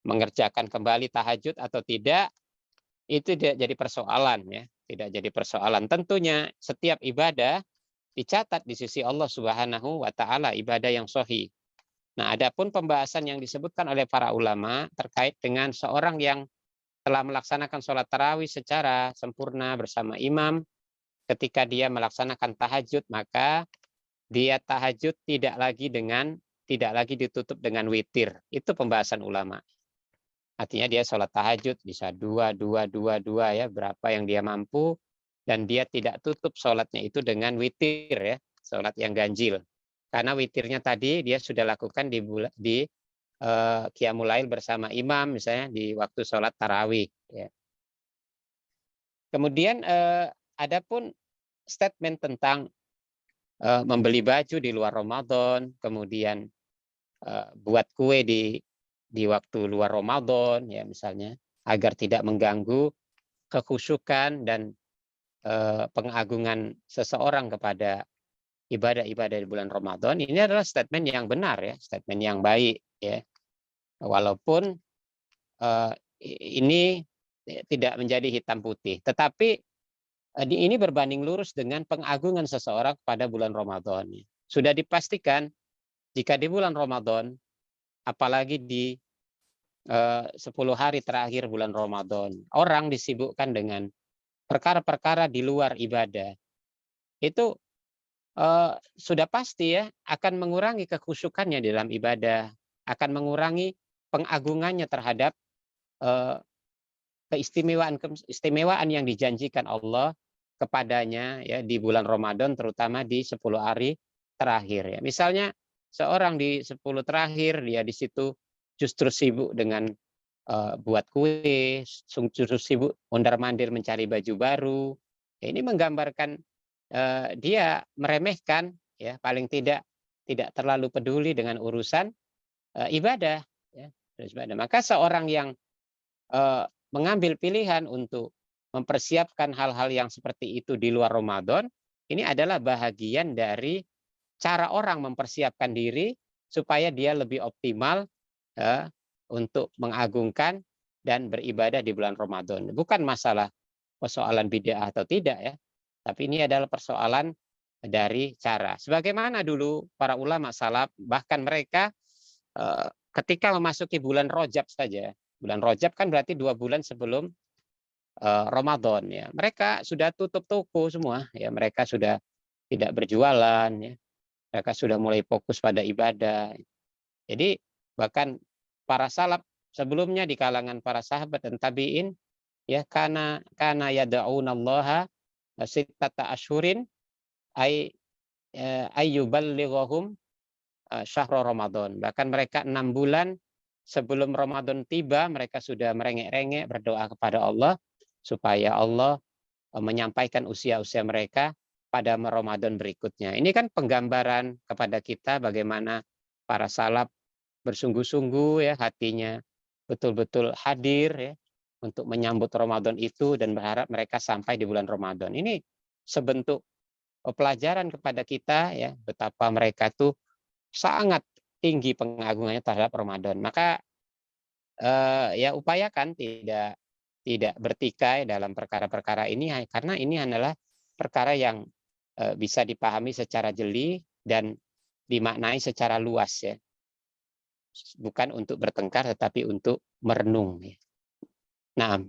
Mengerjakan kembali tahajud atau tidak itu tidak jadi persoalan ya, tidak jadi persoalan. Tentunya setiap ibadah dicatat di sisi Allah Subhanahu wa taala ibadah yang sahih. Nah, adapun pembahasan yang disebutkan oleh para ulama terkait dengan seorang yang telah melaksanakan sholat tarawih secara sempurna bersama imam, ketika dia melaksanakan tahajud, maka dia tahajud tidak lagi dengan tidak lagi ditutup dengan witir. Itu pembahasan ulama. Artinya dia sholat tahajud bisa 2 ya, berapa yang dia mampu, dan dia tidak tutup sholatnya itu dengan witir ya, sholat yang ganjil. Karena witirnya tadi dia sudah lakukan di qiyamul lail bersama imam misalnya di waktu sholat tarawih. Ya. Kemudian adapun statement tentang membeli baju di luar Ramadan, kemudian buat kue di waktu luar Ramadan ya misalnya, agar tidak mengganggu kekhusyukan dan pengagungan seseorang kepada ibadah-ibadah di bulan Ramadan, ini adalah statement yang benar ya, statement yang baik ya. Walaupun ini tidak menjadi hitam putih, tetapi ini berbanding lurus dengan pengagungan seseorang kepada bulan Ramadan. Sudah dipastikan jika di bulan Ramadan, apalagi di 10 hari terakhir bulan Ramadan, orang disibukkan dengan perkara-perkara di luar ibadah, itu sudah pasti ya akan mengurangi kekhusyukannya di dalam ibadah, akan mengurangi pengagungannya terhadap keistimewaan yang dijanjikan Allah kepadanya ya di bulan Ramadan, terutama di 10 hari terakhir ya. Misalnya seorang di 10 terakhir dia di situ justru sibuk dengan buat kue, justru sibuk mondar-mandir mencari baju baru. Ya, ini menggambarkan dia meremehkan ya, paling tidak terlalu peduli dengan urusan ibadah ya. Maka seorang yang mengambil pilihan untuk mempersiapkan hal-hal yang seperti itu di luar Ramadan, ini adalah bahagian dari cara orang mempersiapkan diri supaya dia lebih optimal untuk mengagungkan dan beribadah di bulan Ramadan. Bukan masalah persoalan bid'ah atau tidak ya, tapi ini adalah persoalan dari cara. Sebagaimana dulu para ulama salaf, bahkan mereka ketika memasuki bulan Rajab saja, bulan Rajab kan berarti 2 bulan sebelum Ramadan ya, mereka sudah tutup toko semua ya, mereka sudah tidak berjualan ya, mereka sudah mulai fokus pada ibadah. Jadi bahkan para salaf sebelumnya di kalangan para sahabat dan tabi'in ya, kana yad'unallaha sittata asyhurin ay ayyuballighahum syahrul Ramadan. Bahkan mereka 6 bulan sebelum Ramadan tiba, mereka sudah merengek-rengek berdoa kepada Allah supaya Allah menyampaikan usia-usia mereka pada Ramadan berikutnya. Ini kan penggambaran kepada kita bagaimana para salaf bersungguh-sungguh ya, hatinya betul-betul hadir ya untuk menyambut Ramadan itu dan berharap mereka sampai di bulan Ramadan. Ini sebentuk pelajaran kepada kita ya, betapa mereka tuh sangat tinggi pengagungannya terhadap Ramadan. Maka ya upayakan tidak bertikai dalam perkara-perkara ini, karena ini adalah perkara yang bisa dipahami secara jeli dan dimaknai secara luas ya. Bukan untuk bertengkar tetapi untuk merenung ya. Nah,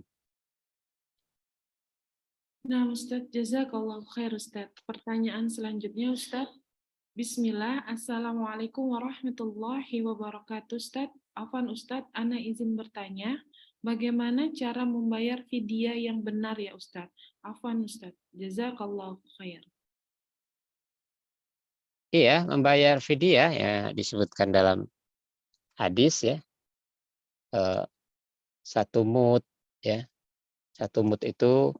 Ustadz, jazakallahu khair Ustadz. Pertanyaan selanjutnya Ustadz. Bismillah, Assalamualaikum warahmatullahi wabarakatuh Ustadz. Afwan Ustadz, Ana izin bertanya, bagaimana cara membayar fidyah yang benar ya Ustadz? Afwan Ustadz, jazakallahu khair. iya, membayar fidyah ya disebutkan dalam hadis ya, 1 mud ya. 1 mud itu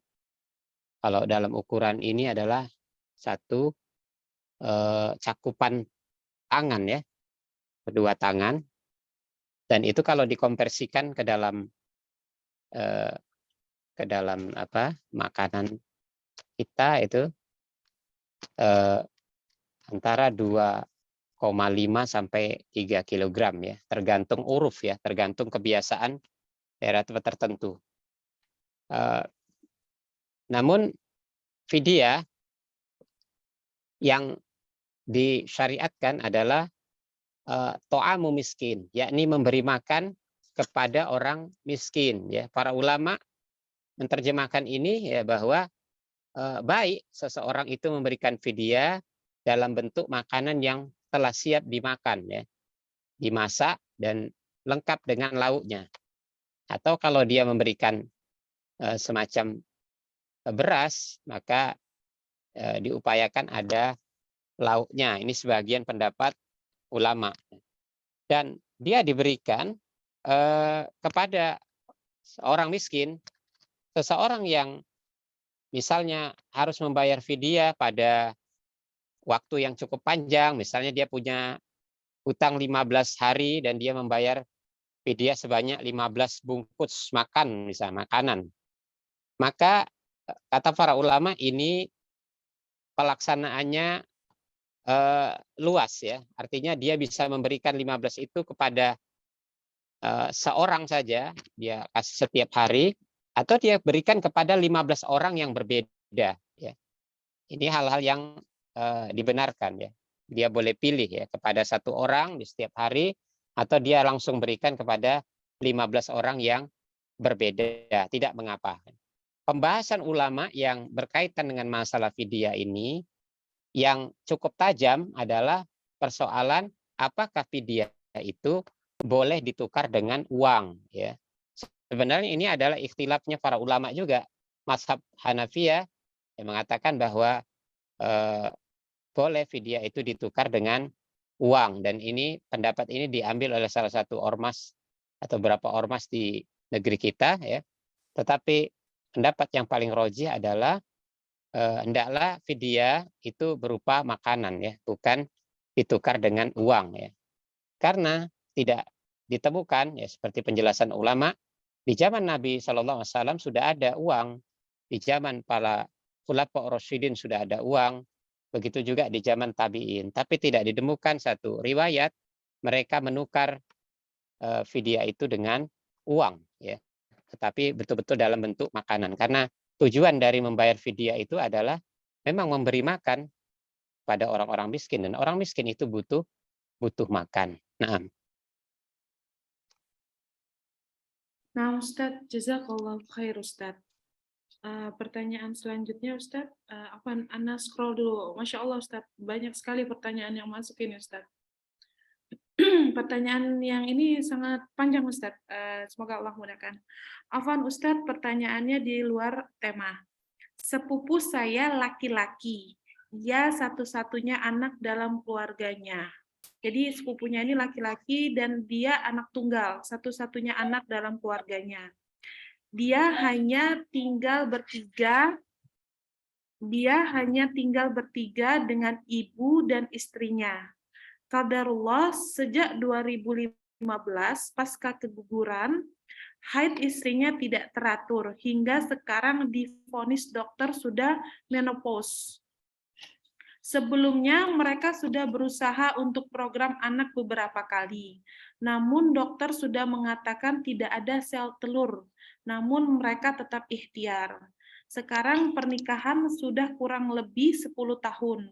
kalau dalam ukuran ini adalah 1 cakupan tangan ya, kedua tangan, dan itu kalau dikonversikan ke dalam makanan kita itu antara 2,5 sampai 3 kilogram ya, tergantung uruf ya, tergantung kebiasaan daerah tertentu. Namun fidyah yang disyariatkan adalah to'amu miskin, yakni memberi makan kepada orang miskin ya. Para ulama menerjemahkan ini ya, bahwa baik seseorang itu memberikan fidyah dalam bentuk makanan yang telah siap dimakan ya. dimasak dan lengkap dengan lauknya. Atau kalau dia memberikan semacam beras, maka diupayakan ada lauknya. Ini sebagian pendapat ulama. Dan dia diberikan kepada orang miskin, seseorang yang misalnya harus membayar fidyah pada waktu yang cukup panjang, misalnya dia punya hutang 15 hari dan dia membayar fidyah sebanyak 15 bungkus makan, misalnya makanan. Maka kata para ulama ini pelaksanaannya luas ya. Artinya dia bisa memberikan 15 itu kepada seorang saja, dia kasih setiap hari, atau dia berikan kepada 15 orang yang berbeda ya. Ini hal-hal yang dibenarkan ya. Dia boleh pilih ya kepada satu orang di setiap hari, atau dia langsung berikan kepada 15 orang yang berbeda, tidak mengapa. Pembahasan ulama yang berkaitan dengan masalah fidyah ini yang cukup tajam adalah persoalan apakah fidyah itu boleh ditukar dengan uang ya. Sebenarnya ini adalah ikhtilafnya para ulama juga. Mazhab Hanafiyah yang mengatakan bahwa boleh fidyah itu ditukar dengan uang, dan ini pendapat ini diambil oleh salah satu ormas atau beberapa ormas di negeri kita ya. Tetapi pendapat yang paling rajih adalah hendaklah fidyah itu berupa makanan ya, bukan ditukar dengan uang ya. Karena tidak ditemukan ya, seperti penjelasan ulama, di zaman Nabi SAW sudah ada uang, di zaman para khulafa rasyidin sudah ada uang, begitu juga di zaman tabi'in, tapi tidak ditemukan satu riwayat mereka menukar fidyah itu dengan uang ya, tetapi betul-betul dalam bentuk makanan. Karena tujuan dari membayar fidyah itu adalah memang memberi makan pada orang-orang miskin, dan orang miskin itu butuh makan. Nah, Ustadz, jazakallah khair Ustadz. Pertanyaan selanjutnya Ustadz, Ana scroll dulu. Masya Allah Ustadz, banyak sekali pertanyaan yang masuk ini Ustadz. Pertanyaan yang ini sangat panjang Ustadz, semoga Allah mudahkan. Afwan Ustadz, pertanyaannya di luar tema. Sepupu saya laki-laki, dia satu-satunya anak dalam keluarganya. Jadi sepupunya ini laki-laki dan dia anak tunggal, satu-satunya anak dalam keluarganya. Dia hanya tinggal bertiga dengan ibu dan istrinya. Qadarullah, sejak 2015 pasca keguguran, haid istrinya tidak teratur hingga sekarang divonis dokter sudah menopause. Sebelumnya mereka sudah berusaha untuk program anak beberapa kali. Namun dokter sudah mengatakan tidak ada sel telur. Namun mereka tetap ikhtiar. Sekarang pernikahan sudah kurang lebih 10 tahun.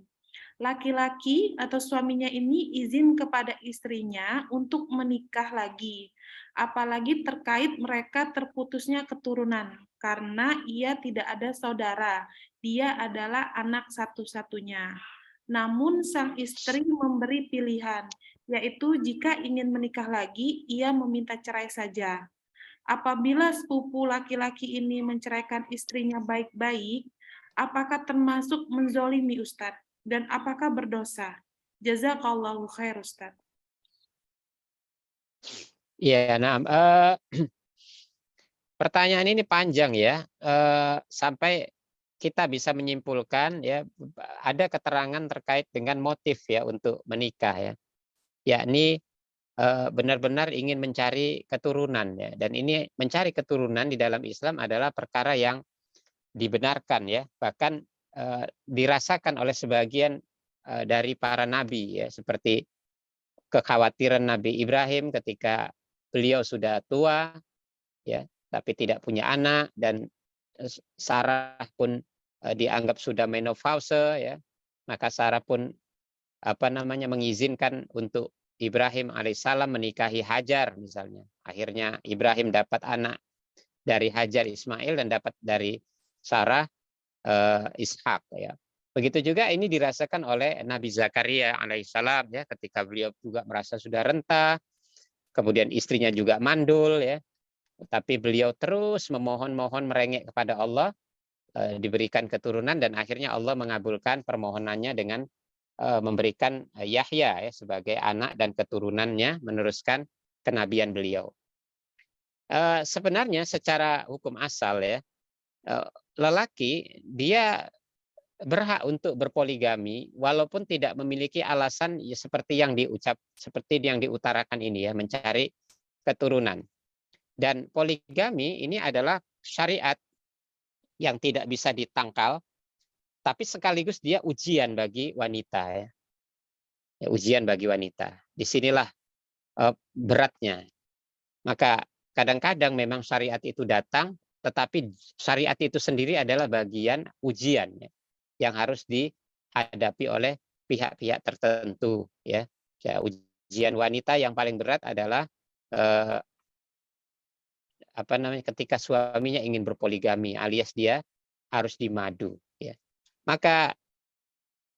Laki-laki atau suaminya ini izin kepada istrinya untuk menikah lagi. Apalagi terkait mereka terputusnya keturunan, karena ia tidak ada saudara. Dia adalah anak satu-satunya. Namun sang istri memberi pilihan, yaitu jika ingin menikah lagi, ia meminta cerai saja. Apabila sepupu laki-laki ini menceraikan istrinya baik-baik, apakah termasuk menzolimi Ustadz? Dan apakah berdosa? Jazakallahu khair Ustadz. ya, nah, pertanyaan ini panjang ya, sampai kita bisa menyimpulkan ya, ada keterangan terkait dengan motif ya untuk menikah ya, yakni benar-benar ingin mencari keturunan ya, dan ini mencari keturunan di dalam Islam adalah perkara yang dibenarkan ya, bahkan dirasakan oleh sebagian dari para nabi ya, seperti kekhawatiran Nabi Ibrahim ketika beliau sudah tua ya, tapi tidak punya anak, dan Sarah pun dianggap sudah menopause ya, maka Sarah pun mengizinkan untuk Ibrahim alaihissalam menikahi Hajar misalnya. Akhirnya Ibrahim dapat anak dari Hajar Ismail dan dapat dari Sarah Ishak ya. Begitu juga ini dirasakan oleh Nabi Zakaria alaihissalam ya, ketika beliau juga merasa sudah renta, kemudian istrinya juga mandul ya, tapi beliau terus memohon-mohon merengek kepada Allah, diberikan keturunan dan akhirnya Allah mengabulkan permohonannya dengan memberikan Yahya ya sebagai anak dan keturunannya meneruskan kenabian beliau. Sebenarnya secara hukum asal ya, lelaki dia berhak untuk berpoligami walaupun tidak memiliki alasan ya, seperti yang diutarakan ini ya, mencari keturunan. Dan poligami ini adalah syariat yang tidak bisa ditangkal, tapi sekaligus dia ujian bagi wanita ya. Ya, ujian bagi wanita. Disinilah beratnya. Maka kadang-kadang memang syariat itu datang, tetapi syariat itu sendiri adalah bagian ujian ya, yang harus dihadapi oleh pihak-pihak tertentu ya. Ya, ujian wanita yang paling berat adalah eh, ketika suaminya ingin berpoligami alias dia harus dimadu ya. Maka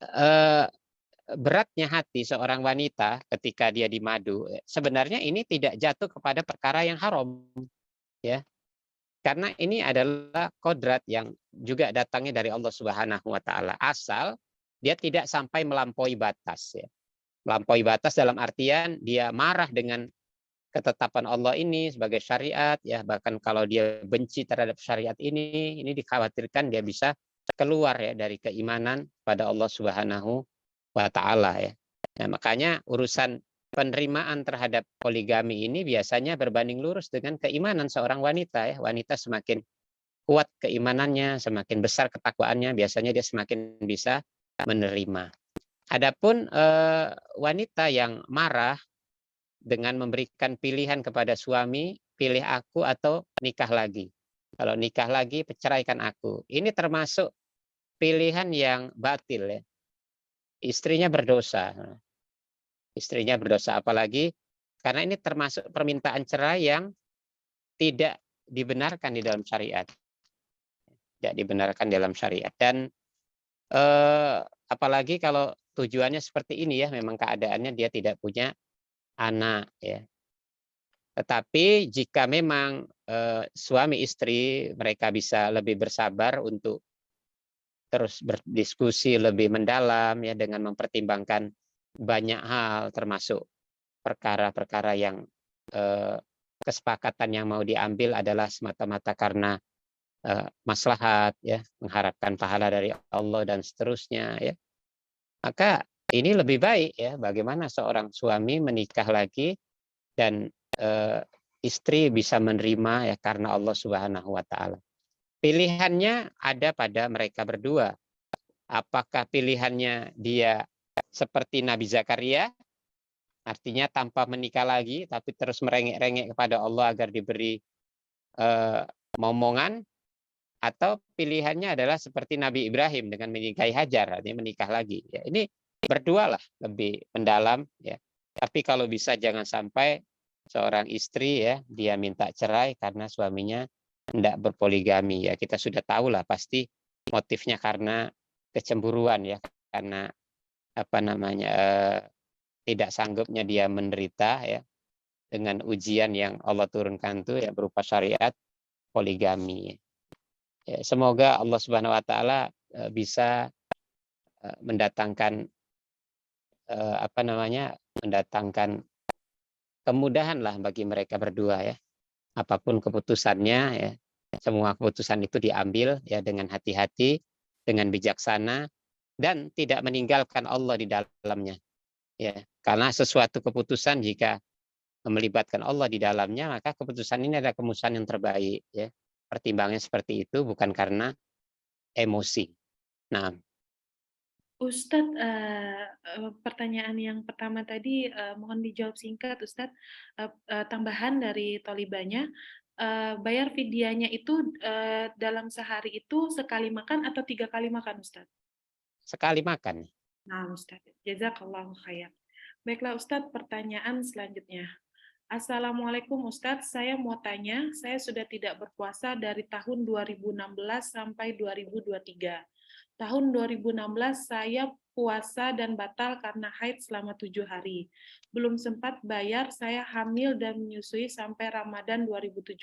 eh, beratnya hati seorang wanita ketika dia dimadu sebenarnya ini tidak jatuh kepada perkara yang haram ya, karena ini adalah kodrat yang juga datangnya dari Allah Subhanahu wa taala, asal dia tidak sampai melampaui batas ya. Melampaui batas dalam artian dia marah dengan ketetapan Allah ini sebagai syariat ya, bahkan kalau dia benci terhadap syariat ini dikhawatirkan dia bisa keluar ya dari keimanan pada Allah Subhanahu wa taala ya. Nah, makanya urusan penerimaan terhadap poligami ini biasanya berbanding lurus dengan keimanan seorang wanita ya. Wanita semakin kuat keimanannya, semakin besar ketakwaannya, biasanya dia semakin bisa menerima. Adapun wanita yang marah dengan memberikan pilihan kepada suami, pilih aku atau nikah lagi. Kalau nikah lagi, ceraikan aku. Ini termasuk pilihan yang batil ya. Istrinya berdosa. Istrinya berdosa apalagi karena ini termasuk permintaan cerai yang tidak dibenarkan di dalam syariat. Tidak dibenarkan dalam syariat. Dan apalagi kalau tujuannya seperti ini ya, memang keadaannya dia tidak punya anak ya. Tetapi jika memang suami istri mereka bisa lebih bersabar untuk terus berdiskusi lebih mendalam ya dengan mempertimbangkan banyak hal termasuk perkara-perkara yang kesepakatan yang mau diambil adalah semata-mata karena maslahat ya, mengharapkan pahala dari Allah dan seterusnya ya. Maka ini lebih baik ya, bagaimana seorang suami menikah lagi dan istri bisa menerima ya karena Allah Subhanahu wa taala. Pilihannya ada pada mereka berdua. Apakah pilihannya dia seperti Nabi Zakaria, artinya tanpa menikah lagi tapi terus merengek-rengek kepada Allah agar diberi momongan, atau pilihannya adalah seperti Nabi Ibrahim dengan menikahi Hajar, artinya menikah lagi. Ya, ini berdua lah lebih mendalam ya. Tapi kalau bisa jangan sampai seorang istri ya dia minta cerai karena suaminya tidak berpoligami ya. Kita sudah tahu lah pasti motifnya karena kecemburuan ya, karena tidak sanggupnya dia menderita ya dengan ujian yang Allah turunkan itu ya berupa syariat poligami. Ya, semoga Allah Subhanahu wa taala bisa mendatangkan mendatangkan kemudahan lah bagi mereka berdua ya. Apapun keputusannya ya, semua keputusan itu diambil ya dengan hati-hati, dengan bijaksana dan tidak meninggalkan Allah di dalamnya. Ya, karena sesuatu keputusan jika melibatkan Allah di dalamnya, maka keputusan ini adalah keputusan yang terbaik ya. Pertimbangannya seperti itu bukan karena emosi. Nah, Ustadz, pertanyaan yang pertama tadi mohon dijawab singkat, Ustadz. Tambahan dari Tolibanya, bayar fidyahnya itu dalam sehari itu sekali makan atau 3 kali makan, Ustadz? sekali makan. Nah, Ustadz, jazakallahu khair. Baiklah, Ustadz, pertanyaan selanjutnya. Assalamualaikum Ustadz, saya mau tanya, saya sudah tidak berpuasa dari tahun 2016 sampai 2023. Tahun 2016 saya puasa dan batal karena haid selama 7 hari. Belum sempat bayar, saya hamil dan menyusui sampai Ramadan 2017.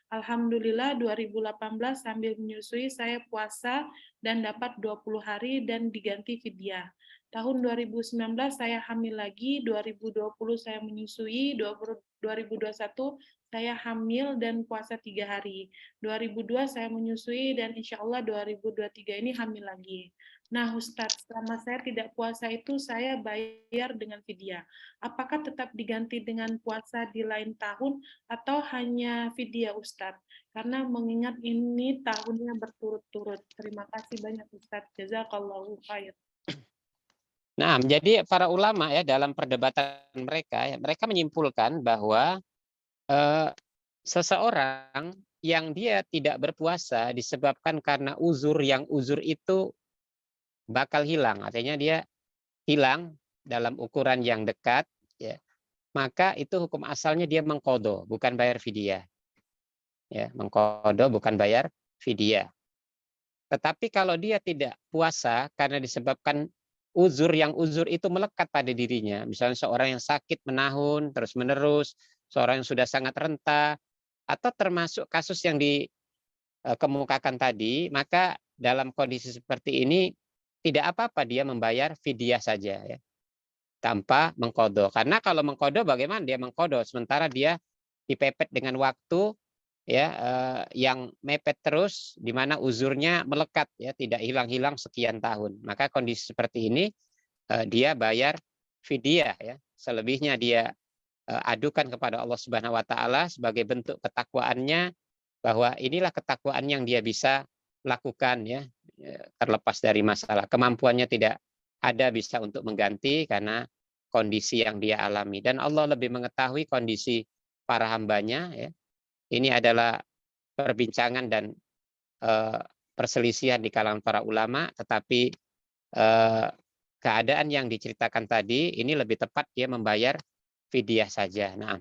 Alhamdulillah 2018 sambil menyusui saya puasa dan dapat 20 hari dan diganti fidyah. Tahun 2019 saya hamil lagi, 2020 saya menyusui, 2021 saya hamil dan puasa 3 hari. 2002 saya menyusui dan insya Allah 2023 ini hamil lagi. Nah Ustadz, selama saya tidak puasa itu saya bayar dengan fidyah. Apakah tetap diganti dengan puasa di lain tahun atau hanya fidyah Ustadz? Karena mengingat ini tahunnya berturut-turut. Terima kasih banyak Ustadz. Jazakallahu khair. Nah, jadi para ulama ya dalam perdebatan mereka, ya, mereka menyimpulkan bahwa seseorang yang dia tidak berpuasa disebabkan karena uzur yang uzur itu bakal hilang, artinya dia hilang dalam ukuran yang dekat, ya, maka itu hukum asalnya dia mengkodo, bukan bayar fidyah. Ya, mengkodo bukan bayar fidyah. Tetapi kalau dia tidak puasa karena disebabkan uzur yang uzur itu melekat pada dirinya, misalnya seorang yang sakit menahun terus-menerus, seorang yang sudah sangat renta, atau termasuk kasus yang dikemukakan tadi, maka dalam kondisi seperti ini tidak apa-apa dia membayar fidyah saja ya, tanpa mengkodo. Karena kalau mengkodo bagaimana dia mengkodo sementara dia dipepet dengan waktu ya yang mepet terus di mana uzurnya melekat ya tidak hilang-hilang sekian tahun. Maka kondisi seperti ini dia bayar fidyah ya. Selebihnya dia adukan kepada Allah Subhanahu wa taala sebagai bentuk ketakwaannya bahwa inilah ketakwaan yang dia bisa lakukan ya terlepas dari masalah kemampuannya tidak ada bisa untuk mengganti karena kondisi yang dia alami dan Allah lebih mengetahui kondisi para hambanya ya. Ini adalah perbincangan dan perselisihan di kalangan para ulama, tetapi keadaan yang diceritakan tadi ini lebih tepat dia membayar fidyah saja. Nah,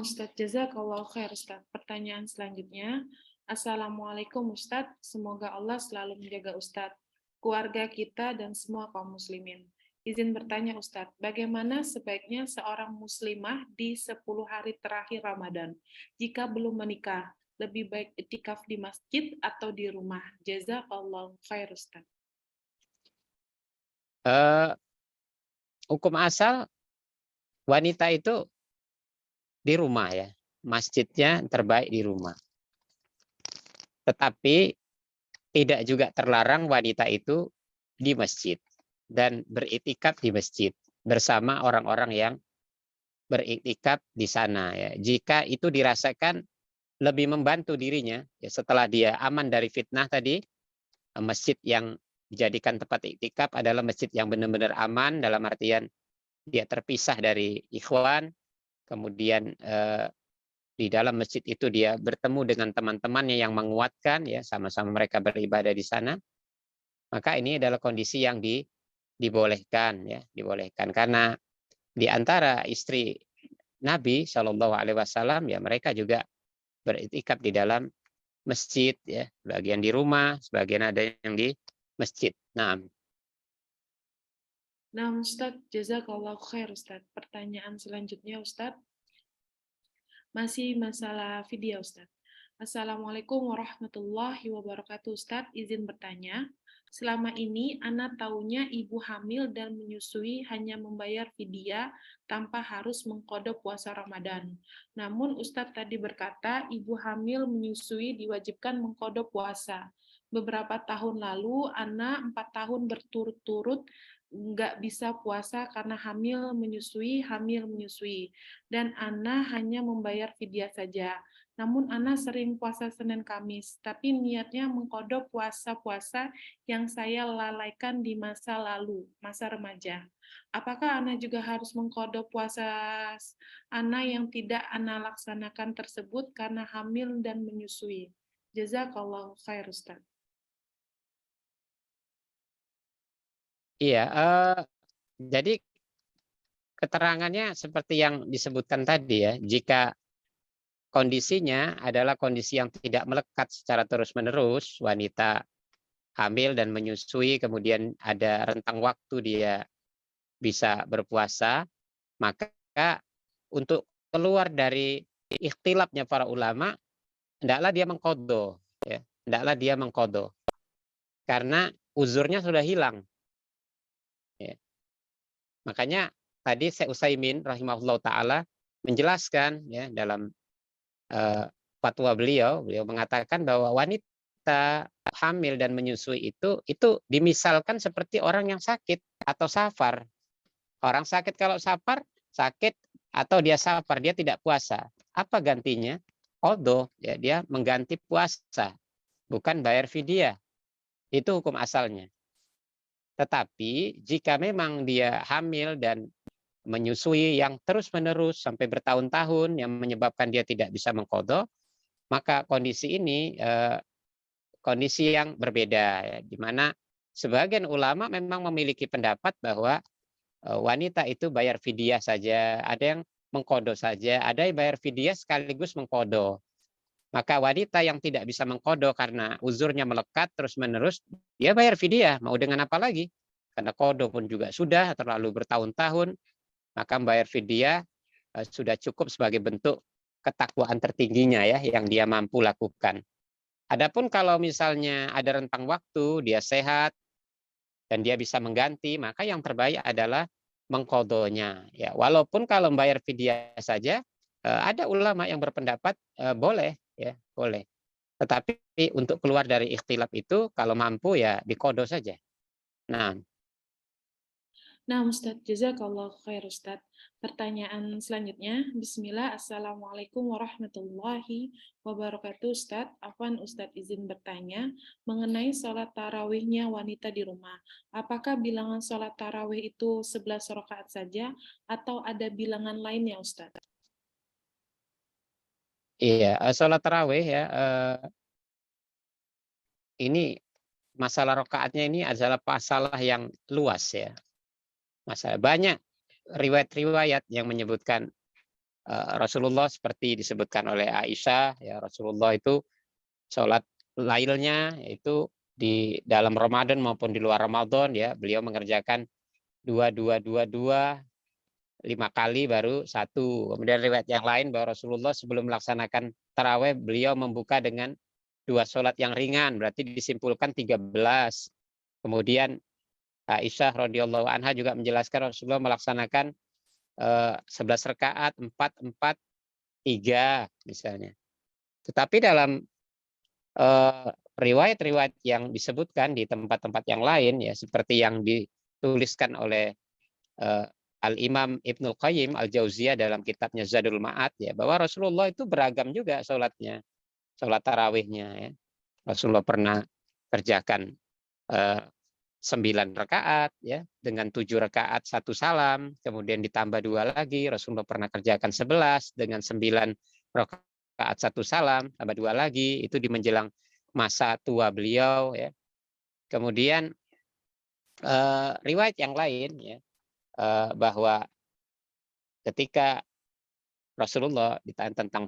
Ustadz, jazakallahu khair, Ustadz. Pertanyaan selanjutnya. Assalamualaikum, Ustadz. Semoga Allah selalu menjaga Ustadz, keluarga kita, dan semua kaum muslimin. Izin bertanya, Ustadz, bagaimana sebaiknya seorang muslimah di 10 hari terakhir Ramadan? Jika belum menikah, lebih baik itikaf di masjid atau di rumah? Jazakallahu khair, Ustadz. Hukum asal wanita itu di rumah ya, masjidnya terbaik di rumah. Tetapi tidak juga terlarang wanita itu di masjid dan beriktikaf di masjid bersama orang-orang yang beriktikaf di sana ya. Jika itu dirasakan lebih membantu dirinya ya, setelah dia aman dari fitnah tadi, masjid yang dijadikan tempat iktikaf adalah masjid yang benar-benar aman dalam artian dia terpisah dari ikhwan, kemudian di dalam masjid itu dia bertemu dengan teman-temannya yang menguatkan ya, sama-sama mereka beribadah di sana. Maka ini adalah kondisi yang dibolehkan ya, dibolehkan karena di antara istri Nabi Shallallahu Alaihi Wasallam ya mereka juga beriktikaf di dalam masjid ya, sebagian di rumah, sebagian ada yang di masjid. Nah, Ustadz, jazakallahu khair, Ustadz. Pertanyaan selanjutnya, Ustadz. Masih masalah video, Ustadz. Assalamualaikum warahmatullahi wabarakatuh, Ustadz. Izin bertanya, selama ini Ana taunya ibu hamil dan menyusui hanya membayar fidyah tanpa harus mengqadha puasa Ramadan. Namun Ustadz tadi berkata ibu hamil menyusui diwajibkan mengqadha puasa. Beberapa tahun lalu Ana 4 tahun berturut-turut nggak bisa puasa karena hamil menyusui, dan Ana hanya membayar fidyah saja. Namun Ana sering puasa Senin Kamis, tapi niatnya mengqadha puasa-puasa yang saya lalaikan di masa lalu, masa remaja. Apakah Ana juga harus mengqadha puasa Ana yang tidak Ana laksanakan tersebut karena hamil dan menyusui? Jazakallahu khair, Ustaz. iya, jadi keterangannya seperti yang disebutkan tadi ya, jika kondisinya adalah kondisi yang tidak melekat secara terus-menerus, wanita hamil dan menyusui, kemudian ada rentang waktu dia bisa berpuasa, maka untuk keluar dari ikhtilafnya para ulama, hendaklah dia mengqadha, ya, hendaklah dia mengqadha. Karena uzurnya sudah hilang. Ya. Makanya tadi Syekh Utsaimin rahimahullah taala menjelaskan ya dalam fatwa beliau mengatakan bahwa wanita hamil dan menyusui itu dimisalkan seperti orang yang sakit atau safar. Orang sakit kalau safar, sakit atau dia safar, dia tidak puasa. Apa gantinya? Qadha, ya, dia mengganti puasa, bukan bayar fidyah. Itu hukum asalnya. Tetapi jika memang dia hamil dan menyusui yang terus-menerus sampai bertahun-tahun yang menyebabkan dia tidak bisa mengqadha, maka kondisi ini kondisi yang berbeda, ya, di mana sebagian ulama memang memiliki pendapat bahwa wanita itu bayar fidyah saja, ada yang mengqadha saja, ada yang bayar fidyah sekaligus mengqadha. Maka wanita yang tidak bisa mengqadha karena uzurnya melekat terus-menerus, dia bayar fidyah, mau dengan apa lagi? Karena qadha pun juga sudah terlalu bertahun-tahun, maka bayar fidyah sudah cukup sebagai bentuk ketakwaan tertingginya ya yang dia mampu lakukan. Adapun kalau misalnya ada rentang waktu, dia sehat dan dia bisa mengganti, maka yang terbaik adalah mengqadhanya. Ya, walaupun kalau membayar fidyah saja, ada ulama yang berpendapat boleh, ya, boleh. Tetapi untuk keluar dari ikhtilaf itu, kalau mampu ya diqadha saja. Nah, Nah, Ustadz, jazakallah khair Ustadz. Pertanyaan selanjutnya, Bismillah, Assalamualaikum warahmatullahi wabarakatuh Ustadz. Afwan Ustadz izin bertanya mengenai sholat tarawihnya wanita di rumah. Apakah bilangan sholat tarawih itu 11 rakaat saja atau ada bilangan lainnya Ustadz? iya, sholat tarawih ya, ini masalah rakaatnya ini adalah masalah yang luas ya. Masalah banyak riwayat-riwayat yang menyebutkan Rasulullah seperti disebutkan oleh Aisyah, ya Rasulullah itu sholat lailnya itu di dalam Ramadan maupun di luar Ramadan ya beliau mengerjakan dua dua dua dua 5 kali baru satu. Kemudian riwayat yang lain bahwa Rasulullah sebelum melaksanakan taraweh beliau membuka dengan 2 sholat yang ringan, berarti disimpulkan 13. Kemudian Aisyah radhiyallahu anha juga menjelaskan Rasulullah melaksanakan 11 rakaat 4 4 3 misalnya. Tetapi dalam riwayat-riwayat yang disebutkan di tempat-tempat yang lain ya seperti yang dituliskan oleh Al-Imam Ibnul Qayyim Al-Jauziyah dalam kitabnya Zadul Ma'ad ya bahwa Rasulullah itu beragam juga sholatnya, sholat tarawihnya ya. Rasulullah pernah kerjakan 9 rakaat ya dengan 7 rakaat 1 salam, kemudian ditambah 2 lagi. Rasulullah pernah kerjakan 11 dengan 9 rakaat 1 salam tambah 2 lagi, itu di menjelang masa tua beliau ya. Kemudian riwayat yang lain ya bahwa ketika Rasulullah ditanya tentang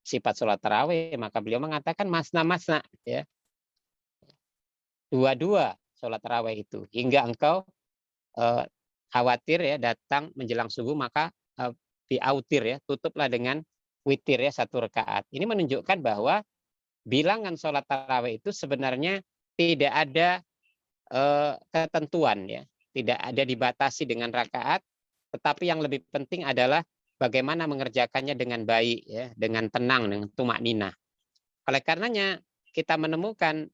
sifat sholat tarawih, maka beliau mengatakan masna-masna ya. Dua-dua sholat tarawih itu hingga engkau khawatir ya datang menjelang subuh maka diautir ya, tutuplah dengan witir ya 1 rakaat. Ini menunjukkan bahwa bilangan sholat tarawih itu sebenarnya tidak ada ketentuan ya, tidak ada dibatasi dengan rakaat, tetapi yang lebih penting adalah bagaimana mengerjakannya dengan baik ya, dengan tenang, dengan tumakninah. Oleh karenanya kita menemukan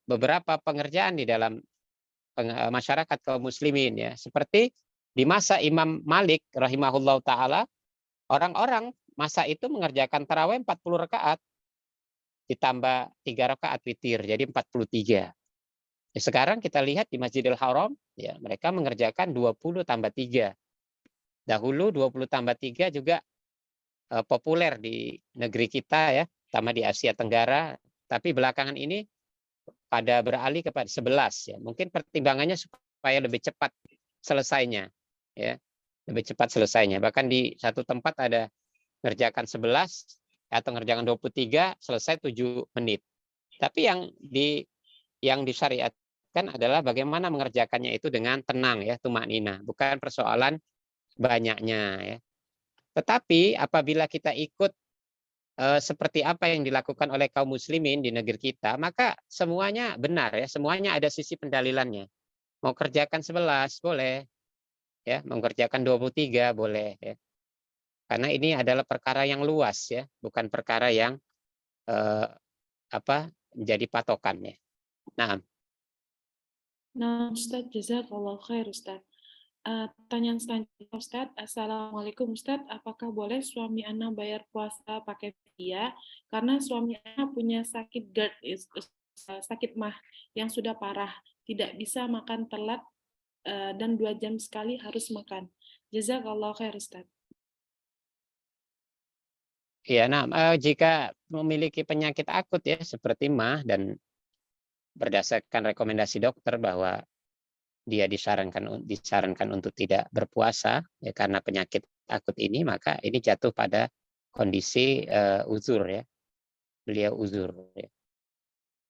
beberapa pengerjaan di dalam masyarakat kaum muslimin ya, seperti di masa Imam Malik rahimahullah taala, orang-orang masa itu mengerjakan tarawih 40 rakaat ditambah 3 rakaat witir, jadi 43. Ya, sekarang kita lihat di Masjidil Haram, ya mereka mengerjakan 20 tambah 3. Dahulu 20 tambah 3 juga populer di negeri kita ya, terutama di Asia Tenggara. Tapi belakangan ini pada beralih kepada 11 ya. Mungkin pertimbangannya supaya lebih cepat selesainya ya. Lebih cepat selesainya. Bahkan di satu tempat ada ngerjakan 11 atau ngerjakan 23 selesai 7 menit. Tapi yang yang disyariatkan adalah bagaimana mengerjakannya itu dengan tenang ya, tumakninah, bukan persoalan banyaknya ya. Tetapi apabila kita ikut seperti apa yang dilakukan oleh kaum muslimin di negeri kita, maka semuanya benar ya, semuanya ada sisi pendalilannya. Mau kerjakan 11 boleh, ya, mau kerjakan 23 boleh ya. Karena ini adalah perkara yang luas ya, bukan perkara yang eh, menjadi patokannya. Nah, Nah, Ustadz, jazakallah khair, Ustadz. Pertanyaan selanjutnya, Ustadz. Assalamualaikum, Ustadz. Apakah boleh suami Ana bayar puasa pakai via? Karena suami Ana punya sakit GERD, sakit mah yang sudah parah. Tidak bisa makan telat dan 2 jam sekali harus makan. Jazakallah khair, Ustadz. ya, jika memiliki penyakit akut ya seperti mah dan berdasarkan rekomendasi dokter bahwa dia disarankan untuk tidak berpuasa ya karena penyakit akut ini, maka ini jatuh pada kondisi uzur ya. Beliau uzur ya.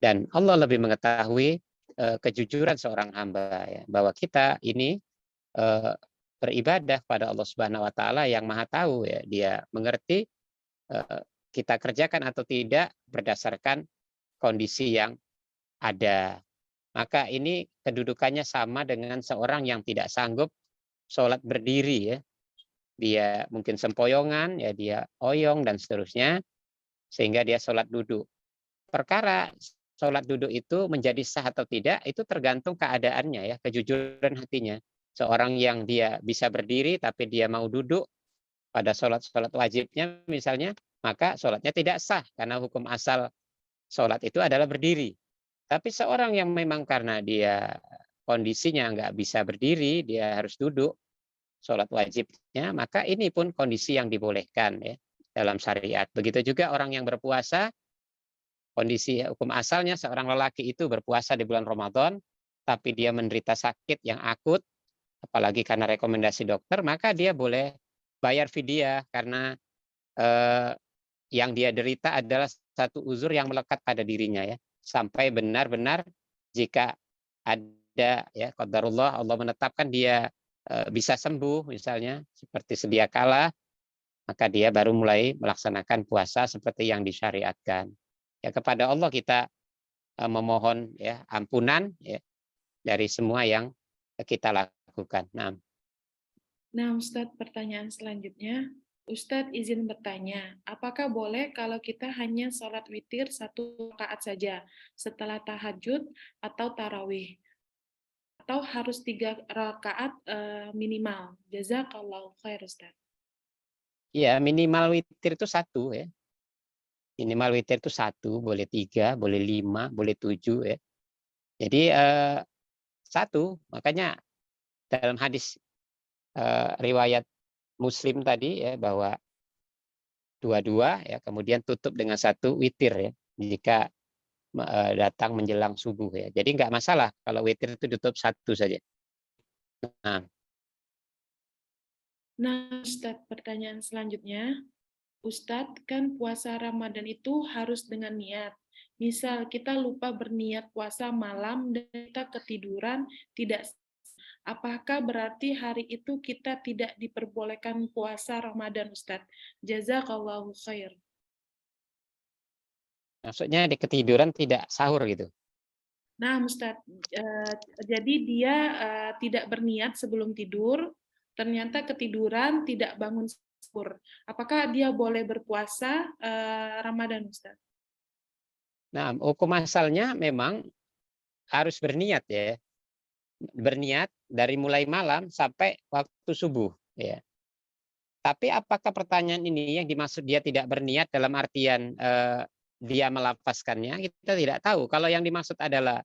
Dan Allah lebih mengetahui kejujuran seorang hamba ya, bahwa kita ini eh, beribadah pada Allah Subhanahu wa taala yang Maha tahu ya. Dia mengerti kita kerjakan atau tidak berdasarkan kondisi yang ada. Maka ini kedudukannya sama dengan seorang yang tidak sanggup sholat berdiri ya. Dia mungkin sempoyongan, ya dia oyong dan seterusnya, sehingga dia sholat duduk. Perkara sholat duduk itu menjadi sah atau tidak, itu tergantung keadaannya ya, kejujuran hatinya. Seorang yang dia bisa berdiri tapi dia mau duduk pada sholat wajibnya misalnya, maka sholatnya tidak sah karena hukum asal sholat itu adalah berdiri. Tapi seorang yang memang karena dia kondisinya nggak bisa berdiri, dia harus duduk sholat wajibnya, maka ini pun kondisi yang dibolehkan ya dalam syariat. Begitu juga orang yang berpuasa, kondisi hukum asalnya seorang lelaki itu berpuasa di bulan Ramadan, tapi dia menderita sakit yang akut, apalagi karena rekomendasi dokter, maka dia boleh bayar fidyah karena eh, yang dia derita adalah satu uzur yang melekat pada dirinya ya, sampai benar-benar jika ada ya qadarullah Allah menetapkan dia bisa sembuh misalnya seperti sedia kala, maka dia baru mulai melaksanakan puasa seperti yang disyariatkan. Ya, kepada Allah kita memohon ya ampunan ya dari semua yang kita lakukan. Nah, Nah, Ustadz, pertanyaan selanjutnya. Ustadz izin bertanya, apakah boleh kalau kita hanya sholat witir 1 rakaat saja setelah tahajud atau tarawih? Atau harus 3 rakaat minimal? Jazakallahu khair, Ustadz. ya minimal witir itu satu ya. Minimal witir itu satu, boleh 3, boleh 5, boleh 7 ya. Jadi satu, makanya dalam hadis riwayat Muslim tadi ya bahwa dua-dua ya kemudian tutup dengan satu witir ya jika datang menjelang subuh ya. Jadi nggak masalah kalau witir itu tutup satu saja. Nah, Nah, Ustadz, pertanyaan selanjutnya. Ustadz, kan puasa Ramadan itu harus dengan niat. Misal kita lupa berniat puasa malam dan kita ketiduran, tidak. Apakah berarti hari itu kita tidak diperbolehkan puasa Ramadan, Ustadz? Jazakallahu khair. maksudnya di ketiduran tidak sahur gitu. Nah, Ustadz, jadi dia tidak berniat sebelum tidur, ternyata ketiduran, tidak bangun sahur. Apakah dia boleh berpuasa Ramadan, Ustadz? Nah, hukum asalnya memang harus berniat ya. Berniat dari mulai malam sampai waktu subuh ya. Tapi apakah pertanyaan ini yang dimaksud dia tidak berniat dalam artian dia melafazkannya? Kita tidak tahu. Kalau yang dimaksud adalah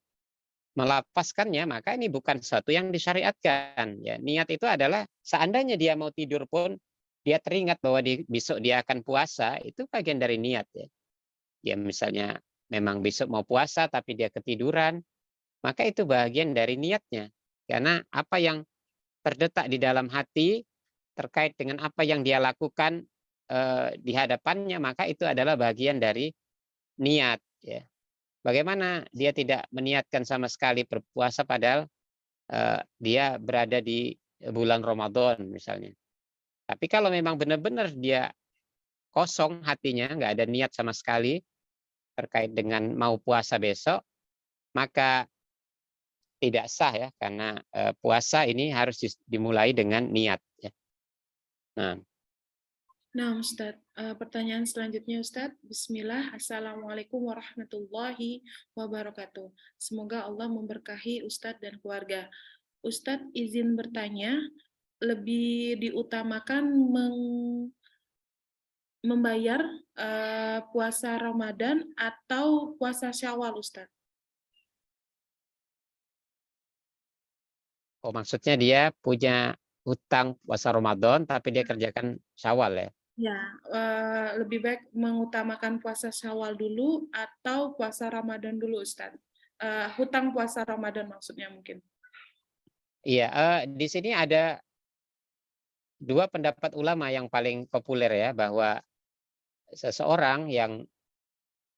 melafazkannya, maka ini bukan sesuatu yang disyariatkan. Ya, niat itu adalah seandainya dia mau tidur pun dia teringat bahwa besok dia akan puasa, itu bagian dari niat ya. Dia misalnya memang besok mau puasa tapi dia ketiduran, maka itu bagian dari niatnya. Karena apa yang terdetak di dalam hati terkait dengan apa yang dia lakukan di hadapannya, maka itu adalah bagian dari niat ya. Bagaimana dia tidak meniatkan sama sekali berpuasa padahal dia berada di bulan Ramadan misalnya. Tapi kalau memang benar-benar dia kosong hatinya, nggak ada niat sama sekali terkait dengan mau puasa besok, maka tidak sah ya, karena puasa ini harus dimulai dengan niat. Ya. Nah, Nah, Ustadz, pertanyaan selanjutnya Ustadz. Bismillah, Assalamualaikum warahmatullahi wabarakatuh. Semoga Allah memberkahi Ustadz dan keluarga. Ustadz izin bertanya, lebih diutamakan membayar puasa Ramadan atau puasa Syawal, Ustadz? oh maksudnya dia punya hutang puasa Ramadan tapi dia kerjakan Syawal ya. Ya, lebih baik mengutamakan puasa Syawal dulu atau puasa Ramadan dulu, Ustadz. Hutang puasa Ramadan maksudnya mungkin. Iya, di sini ada dua pendapat ulama yang paling populer ya, bahwa seseorang yang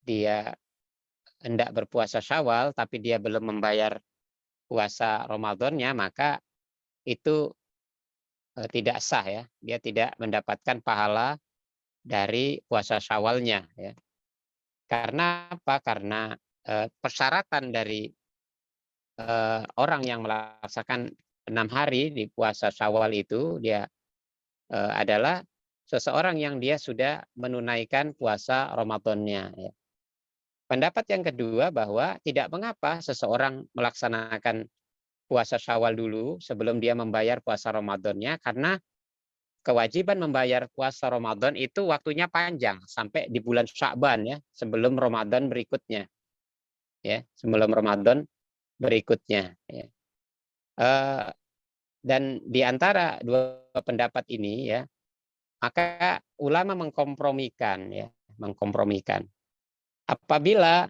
dia hendak berpuasa Syawal tapi dia belum membayar puasa Ramadannya, maka itu tidak sah ya. Dia tidak mendapatkan pahala dari puasa Syawalnya ya. Karena apa? Karena persyaratan dari orang yang melaksanakan 6 hari di puasa Syawal itu dia adalah seseorang yang dia sudah menunaikan puasa Ramadannya ya. Pendapat yang kedua bahwa tidak mengapa seseorang melaksanakan puasa Syawal dulu sebelum dia membayar puasa Ramadannya, karena kewajiban membayar puasa Ramadan itu waktunya panjang sampai di bulan Sya'ban ya, sebelum Ramadan berikutnya. Ya, sebelum Ramadan berikutnya ya. Dan di antara dua pendapat ini ya, maka ulama mengkompromikan ya, mengkompromikan. Apabila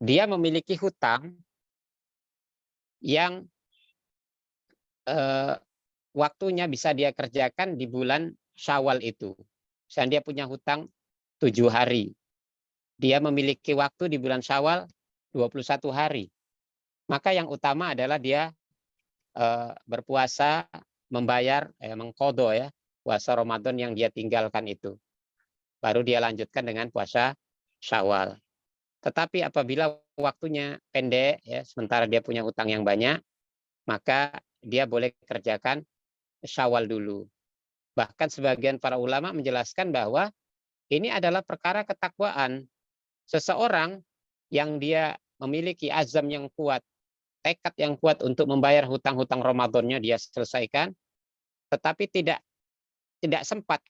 dia memiliki hutang yang waktunya bisa dia kerjakan di bulan Syawal itu. Misalnya dia punya hutang 7 hari. Dia memiliki waktu di bulan Syawal 21 hari. Maka yang utama adalah dia berpuasa, membayar, mengqadha ya, puasa Ramadan yang dia tinggalkan itu. Baru dia lanjutkan dengan puasa Syawal. Tetapi apabila waktunya pendek ya, sementara dia punya hutang yang banyak, maka dia boleh kerjakan Syawal dulu. Bahkan sebagian para ulama menjelaskan bahwa ini adalah perkara ketakwaan. Seseorang yang dia memiliki azam yang kuat, tekad yang kuat untuk membayar hutang-hutang Ramadannya dia selesaikan, tetapi tidak sempat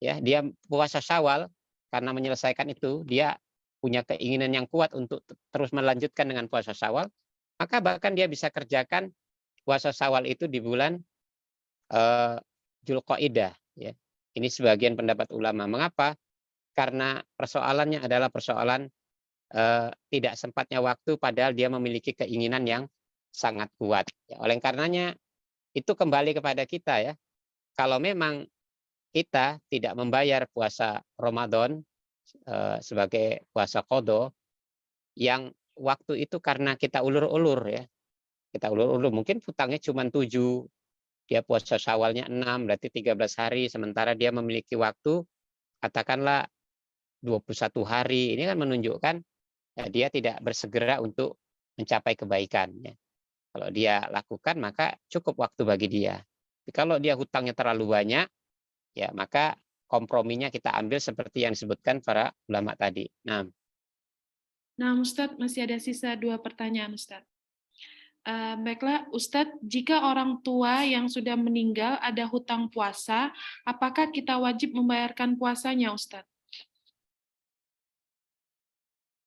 ya, dia puasa Syawal karena menyelesaikan itu, dia punya keinginan yang kuat untuk terus melanjutkan dengan puasa Syawal, maka bahkan dia bisa kerjakan puasa Syawal itu di bulan Dzulqa'dah ya. Ini sebagian pendapat ulama. Mengapa? Karena persoalannya adalah persoalan tidak sempatnya waktu padahal dia memiliki keinginan yang sangat kuat. Ya, oleh karenanya itu kembali kepada kita ya. Kalau memang kita tidak membayar puasa Ramadan sebagai puasa qadha, yang waktu itu karena kita ulur-ulur ya. Kita ulur-ulur, mungkin hutangnya cuma 7, dia puasa Syawalnya 6, berarti 13 hari, sementara dia memiliki waktu katakanlah 21 hari. Ini kan menunjukkan ya, dia tidak bersegera untuk mencapai kebaikan ya. Kalau dia lakukan maka cukup waktu bagi dia. Tapi kalau dia hutangnya terlalu banyak ya, maka komprominya kita ambil seperti yang disebutkan para ulama tadi. Nah, Ustadz, masih ada sisa 2 pertanyaan, Ustadz. Baiklah, Ustadz, jika orang tua yang sudah meninggal ada hutang puasa, apakah kita wajib membayarkan puasanya, Ustadz?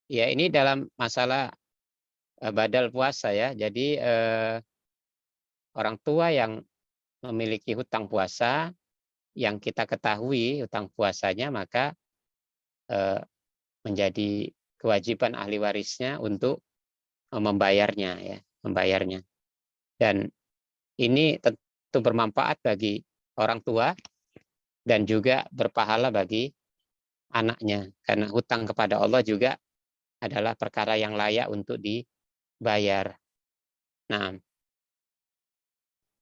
ya ini dalam masalah badal puasa ya. Jadi orang tua yang memiliki hutang puasa yang kita ketahui hutang puasanya, maka menjadi kewajiban ahli warisnya untuk membayarnya ya, membayarnya. Dan ini tentu bermanfaat bagi orang tua dan juga berpahala bagi anaknya, karena hutang kepada Allah juga adalah perkara yang layak untuk dibayar. Nah,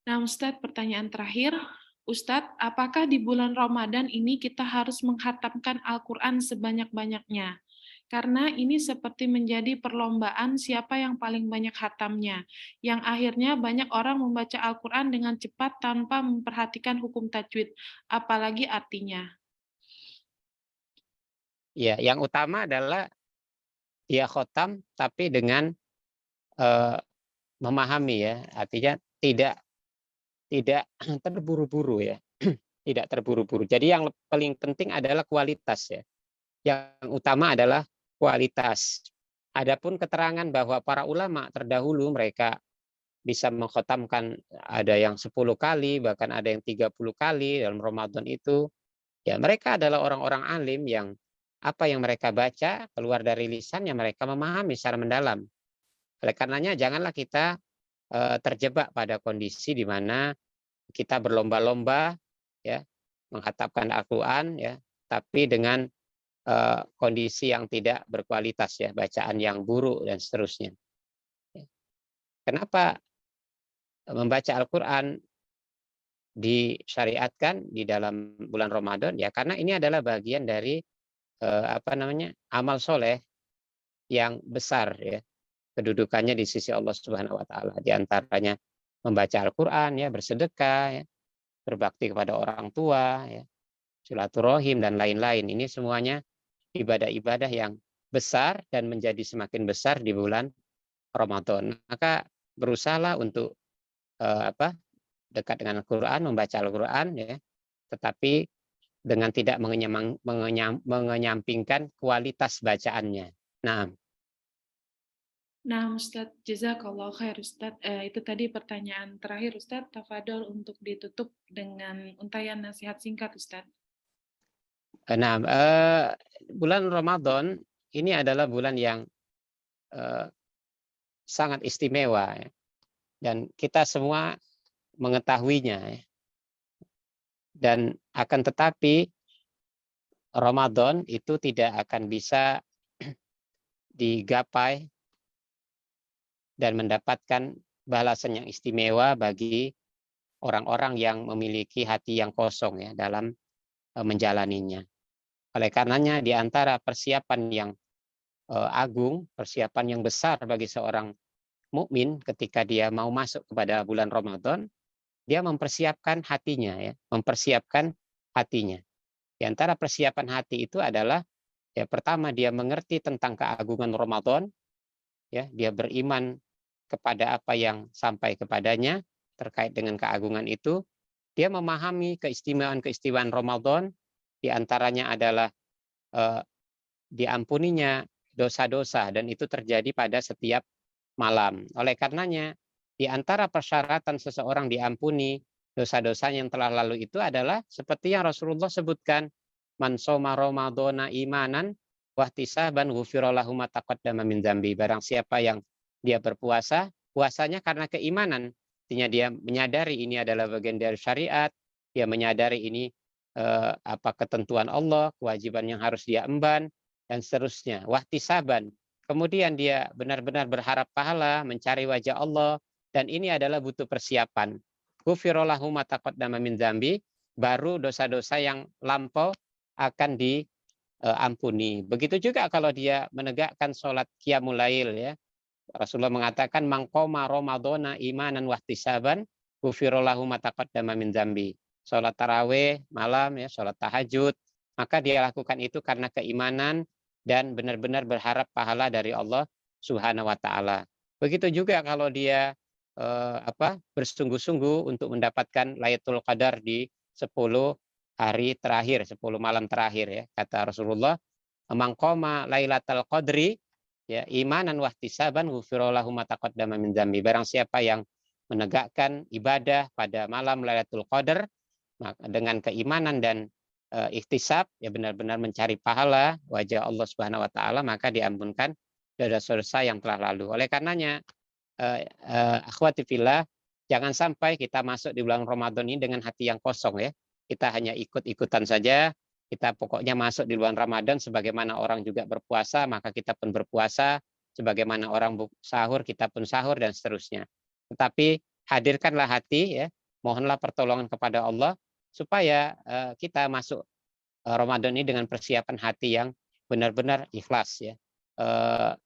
Nah, Ustadz, pertanyaan terakhir. Ustadz, apakah di bulan Ramadan ini kita harus menghatamkan Al-Quran sebanyak-banyaknya? Karena ini seperti menjadi perlombaan siapa yang paling banyak hatamnya, yang akhirnya banyak orang membaca Al-Quran dengan cepat tanpa memperhatikan hukum tajwid, apalagi artinya. ya, yang utama adalah dia khotam tapi dengan eh, memahami ya, artinya tidak terburu-buru ya, tidak terburu-buru. Jadi yang paling penting adalah kualitas ya. Yang utama adalah kualitas. Adapun keterangan bahwa para ulama terdahulu mereka bisa mengkhatamkan ada yang 10 kali, bahkan ada yang 30 kali dalam Ramadan itu. Ya, mereka adalah orang-orang alim yang apa yang mereka baca keluar dari lisannya mereka memahami secara mendalam. Oleh karenanya janganlah kita terjebak pada kondisi di mana kita berlomba-lomba ya menghatapkan Al-Qur'an ya, tapi dengan kondisi yang tidak berkualitas ya, bacaan yang buruk dan seterusnya. Kenapa membaca Al-Qur'an disyariatkan di dalam bulan Ramadan ya? Karena ini adalah bagian dari amal soleh yang besar ya, kedudukannya di sisi Allah Subhanahu Wa Taala. Di antaranya membaca Al-Qur'an ya, bersedekah ya, berbakti kepada orang tua ya, silaturahim dan lain-lain. Ini semuanya ibadah-ibadah yang besar dan menjadi semakin besar di bulan Ramadan. Maka berusahalah untuk dekat dengan Al-Qur'an, membaca Al-Qur'an ya, tetapi dengan tidak mengenyampingkan kualitas bacaannya. Nah, Nah, Ustadz, jazakallah khair, Ustadz. Itu tadi pertanyaan terakhir, Ustadz. Tafadol untuk ditutup dengan untayan nasihat singkat, Ustadz. nah bulan Ramadan ini adalah bulan yang eh, sangat istimewa ya, dan kita semua mengetahuinya ya. Dan akan tetapi Ramadan itu tidak akan bisa digapai dan mendapatkan balasan yang istimewa bagi orang-orang yang memiliki hati yang kosong ya dalam menjalaninya. Oleh karenanya di antara persiapan yang agung, persiapan yang besar bagi seorang mukmin ketika dia mau masuk kepada bulan Ramadan, dia mempersiapkan hatinya ya, mempersiapkan hatinya. Di antara persiapan hati itu adalah ya pertama dia mengerti tentang keagungan Ramadan, ya, dia beriman kepada apa yang sampai kepadanya terkait dengan keagungan itu, dia memahami keistimewaan-keistimewaan Ramadan, di antaranya adalah eh, diampuninya dosa-dosa dan itu terjadi pada setiap malam. Oleh karenanya, di antara persyaratan seseorang diampuni dosa-dosa yang telah lalu itu adalah seperti yang Rasulullah sebutkan, man soma ramadhana imanan wahtisaban ghufira lahu ma taqaddama min dzambi. Barang siapa yang dia berpuasa, puasanya karena keimanan. Artinya dia menyadari ini adalah bagian dari syariat, dia menyadari ini apa ketentuan Allah, kewajiban yang harus dia emban dan seterusnya. Wahtisaban. Kemudian dia benar-benar berharap pahala, mencari wajah Allah, dan ini adalah butuh persiapan. Ghufirallahu ma taqaddama min dzambi, baru dosa-dosa yang lampau akan diampuni. Begitu juga kalau dia menegakkan sholat qiyamul lail ya. Rasulullah mengatakan mangqoma ramadhana imanan wahtisaban ghufirallahu ma taqaddama min dzambi. Sholat tarawih malam ya, sholat tahajud, maka dia lakukan itu karena keimanan dan benar-benar berharap pahala dari Allah Subhanahu wa taala. Begitu juga kalau dia bersungguh-sungguh untuk mendapatkan Lailatul Qadar di 10 hari terakhir, 10 malam terakhir ya. Kata Rasulullah, "Man qama Lailatul Qadri ya imanan wahtisaban ghufira lahu ma taqaddama min dzambi." Barang siapa yang menegakkan ibadah pada malam Lailatul Qadar dengan keimanan dan ikhtisab ya benar-benar mencari pahala wajah Allah Subhanahu wa taala, maka diampunkan dosa-dosa yang telah lalu. Oleh karenanya akhwati fillah, jangan sampai kita masuk di bulan Ramadan ini dengan hati yang kosong ya. Kita hanya ikut-ikutan saja, Kita pokoknya masuk di bulan Ramadan sebagaimana orang juga berpuasa, maka kita pun berpuasa, sebagaimana orang sahur, kita pun sahur, dan seterusnya. Tetapi hadirkanlah hati, ya, mohonlah pertolongan kepada Allah supaya kita masuk Ramadan ini dengan persiapan hati yang benar-benar ikhlas, ya.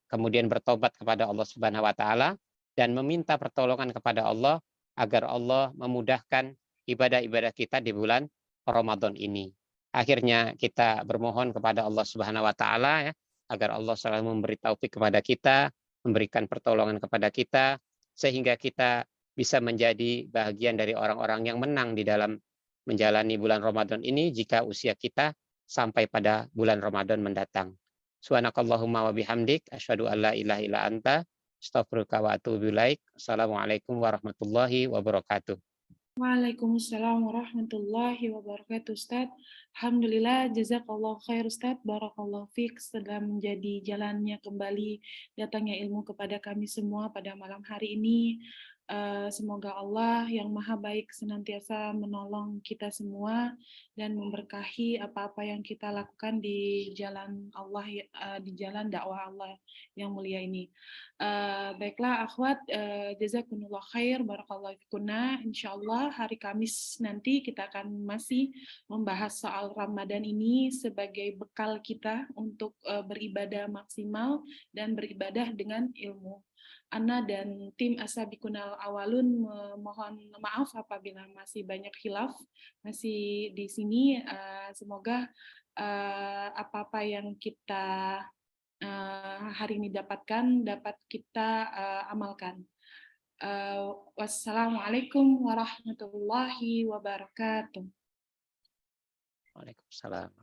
Kemudian bertobat kepada Allah Subhanahu wa taala dan meminta pertolongan kepada Allah agar Allah memudahkan ibadah-ibadah kita di bulan Ramadan ini. Akhirnya kita bermohon kepada Allah Subhanahu wa taala, ya, agar Allah selalu memberi taufik kepada kita, memberikan pertolongan kepada kita sehingga kita bisa menjadi bagian dari orang-orang yang menang di dalam menjalani bulan Ramadan ini jika usia kita sampai pada bulan Ramadan mendatang. Subhanakallahumma wa bihamdik asyhadu an la ilaha illa anta astaghfiruka wa atubu ilaik. Assalamualaikum warahmatullahi wabarakatuh. Waalaikumsalam warahmatullahi wabarakatuh, Ustaz. Alhamdulillah, jazakallah khair, Ustaz. Barakallahu fiik, setelah menjadi jalannya kembali datangnya ilmu kepada kami semua pada malam hari ini. Semoga Allah yang Maha Baik senantiasa menolong kita semua dan memberkahi apa-apa yang kita lakukan di jalan Allah, di jalan dakwah Allah yang mulia ini. Baiklah, akhwat, jazakumullah khair, barakallahu fikunna. Insyaallah hari Kamis nanti kita akan masih membahas soal Ramadan ini sebagai bekal kita untuk beribadah maksimal dan beribadah dengan ilmu. Ana dan tim Asabikunal Awalun mohon maaf apabila masih banyak khilaf masih di sini. Semoga apa-apa yang kita hari ini dapatkan dapat kita amalkan. Wassalamualaikum warahmatullahi wabarakatuh. Waalaikumsalam.